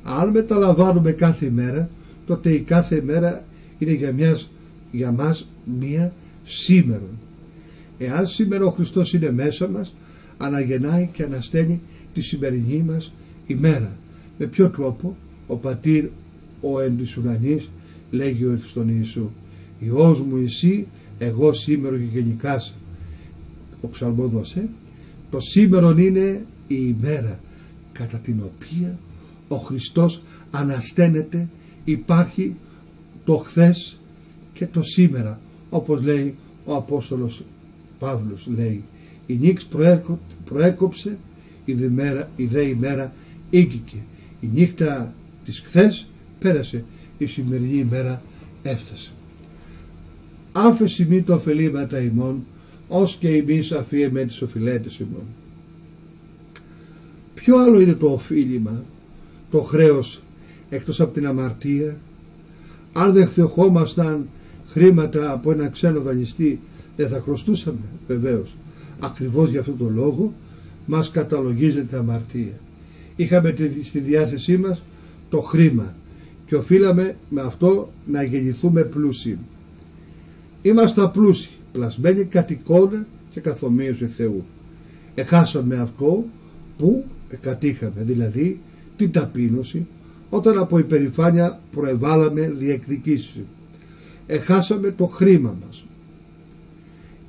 Αν μεταλαμβάνουμε κάθε ημέρα, τότε η κάθε ημέρα είναι για μας μία σήμερον. Εάν σήμερα ο Χριστός είναι μέσα μας, αναγεννάει και ανασταίνει τη σημερινή μας ημέρα. Με ποιο τρόπο? Ο Πατήρ ο εν της ουρανής λέγει στον Ιησού, Υιός μου εσύ, εγώ σήμερα και γενικάσα. Ο ψαλμόδος, το σήμερον είναι η ημέρα κατά την οποία ο Χριστός ανασταίνεται, υπάρχει το χθες και το σήμερα, όπως λέει ο Απόστολος Παύλος, λέει η νύχτα προέκοψε, η δε ημέρα ήγηκε. Η νύχτα της χθες πέρασε, η σημερινή ημέρα έφτασε. Άφεση μη το ωφελήματα ημών ως και εμείς αφίεμε τις οφειλέτες ημών. Ποιο άλλο είναι το οφείλημα, το χρέος, εκτός από την αμαρτία? Αν δεν χρεωχόμασταν χρήματα από ένα ξένο δανειστή, δεν θα χρωστούσαμε? Βεβαίως. Ακριβώς για αυτόν τον λόγο μας καταλογίζεται αμαρτία. Είχαμε στη διάθεσή μας το χρήμα και οφείλαμε με αυτό να γεννηθούμε πλούσιοι. Είμαστε πλούσιοι, πλασμένοι κατ' εικόνα και καθομοίωση Θεού. Εχάσαμε αυτό που κατήχαμε, δηλαδή την ταπείνωση, όταν από υπερηφάνεια προεβάλαμε διεκδικήσεις. Εχάσαμε το χρήμα μας.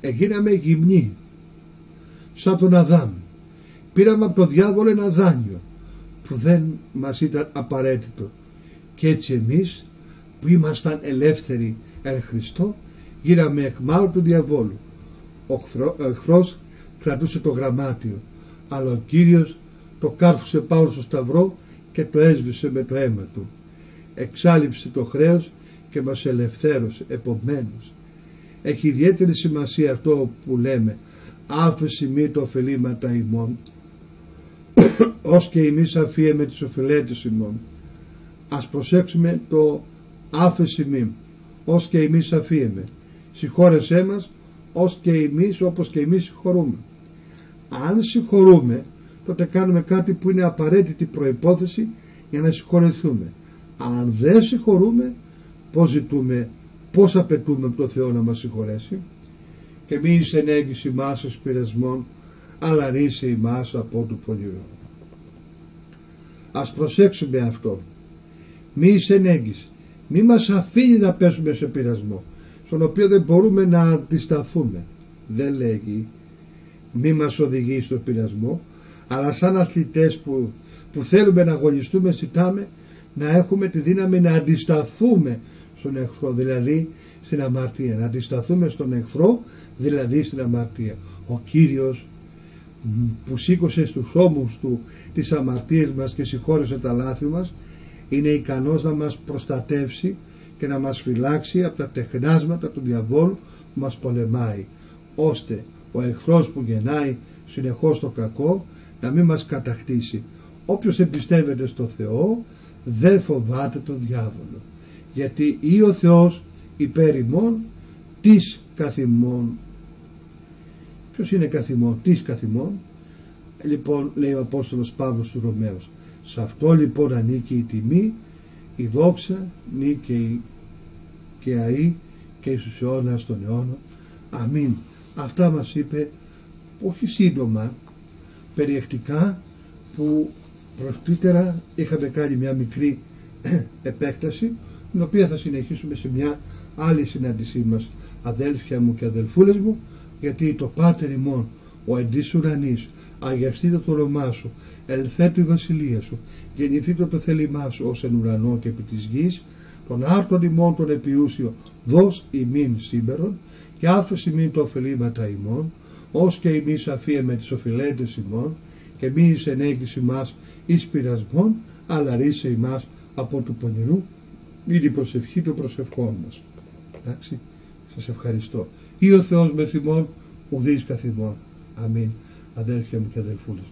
Έγιναμε γυμνοί, σαν τον Αδάμ. Πήραμε από τον διάβολο ένα δάνειο που δεν μας ήταν απαραίτητο. Και έτσι εμείς που ήμασταν ελεύθεροι εν Χριστώ, γίναμε αιχμάλωτοι του διαβόλου. Ο εχθρός κρατούσε το γραμμάτιο, αλλά ο Κύριος το κάρφωσε πάνω στο σταυρό και το έσβησε με το αίμα του. Εξάλειψε το χρέος και μας ελευθέρωσε. Επομένως, έχει ιδιαίτερη σημασία αυτό που λέμε άφεση μη το ωφελήματα ημών, ως και εμείς αφίεμε τις οφειλέτες ημών. Ας προσέξουμε το άφεση μη, ως και εμείς αφίεμε. Συγχώρεσέ μας ως και εμείς, όπως και εμείς συγχωρούμε. Αν συγχωρούμε, τότε κάνουμε κάτι που είναι απαραίτητη προϋπόθεση για να συγχωρεθούμε. Αν δεν συγχωρούμε, πώς ζητούμε, πώς απαιτούμε από το Θεό να μας συγχωρέσει? Και μη εις ενέγγιση μας εις πειρασμών, αλλά ρίσε ημάς από του πονηρού. Ας προσέξουμε αυτό. Μη εις ενέγγιση. Μη μας αφήνει να πέσουμε σε πειρασμό, στον οποίο δεν μπορούμε να αντισταθούμε. Δεν λέγει μη μας οδηγεί στο πειρασμό, αλλά σαν αθλητές που θέλουμε να αγωνιστούμε, ζητάμε να έχουμε τη δύναμη να αντισταθούμε στον εχθρό, δηλαδή στην αμαρτία. Να αντισταθούμε στον εχθρό, δηλαδή στην αμαρτία. Ο Κύριος που σήκωσε στους ώμους του τις αμαρτίες μας και συγχώρεσε τα λάθη μας, είναι ικανός να μας προστατεύσει και να μας φυλάξει από τα τεχνάσματα του διαβόλου που μας πολεμάει, ώστε ο εχθρός που γεννάει συνεχώς το κακό να μην μας κατακτήσει. Όποιος εμπιστεύεται στο Θεό δεν φοβάται τον διάβολο, γιατί ή ο Θεός υπέρ ημών της καθημών. Ποιος είναι καθημών? Της καθημών. Λοιπόν, λέει ο Απόστολος Παύλος στους Ρωμαίους, σε αυτό λοιπόν ανήκει η τιμή, η δόξα, νίκη και αΐ και εις τους αιώνας των αιώνων. Αμήν. Αυτά μας είπε, όχι σύντομα, περιεκτικά, που πρωτήτερα είχαμε κάνει μια μικρή επέκταση, την οποία θα συνεχίσουμε σε μια άλλη συνάντησή μας, αδέλφια μου και αδελφούλες μου, γιατί το Πάτερ ημών, ο εν της ουρανής, αγιαστήτω το όνομά σου, ελθέτω η βασιλεία σου, γεννηθήτω το θέλημά σου ως εν ουρανό και επί της γης, τον άρτον ημών τον επιούσιο δώσ' ημίν σήμερον και άφεση ημίν το ωφελήματα ημών, ως και εμείς αφίεμε τις οφειλέτες ημών, και μη εις ενέγγιση μας εις πειρασμών, αλλά ρίσε ημάς από του πονηρού. Είναι η προσευχή των προσευχών μας. Εντάξει, σας ευχαριστώ. Ή ο Θεός με θυμών, ουδείς καθημών. Αμήν. Αδέλφια μου και αδελφούλες.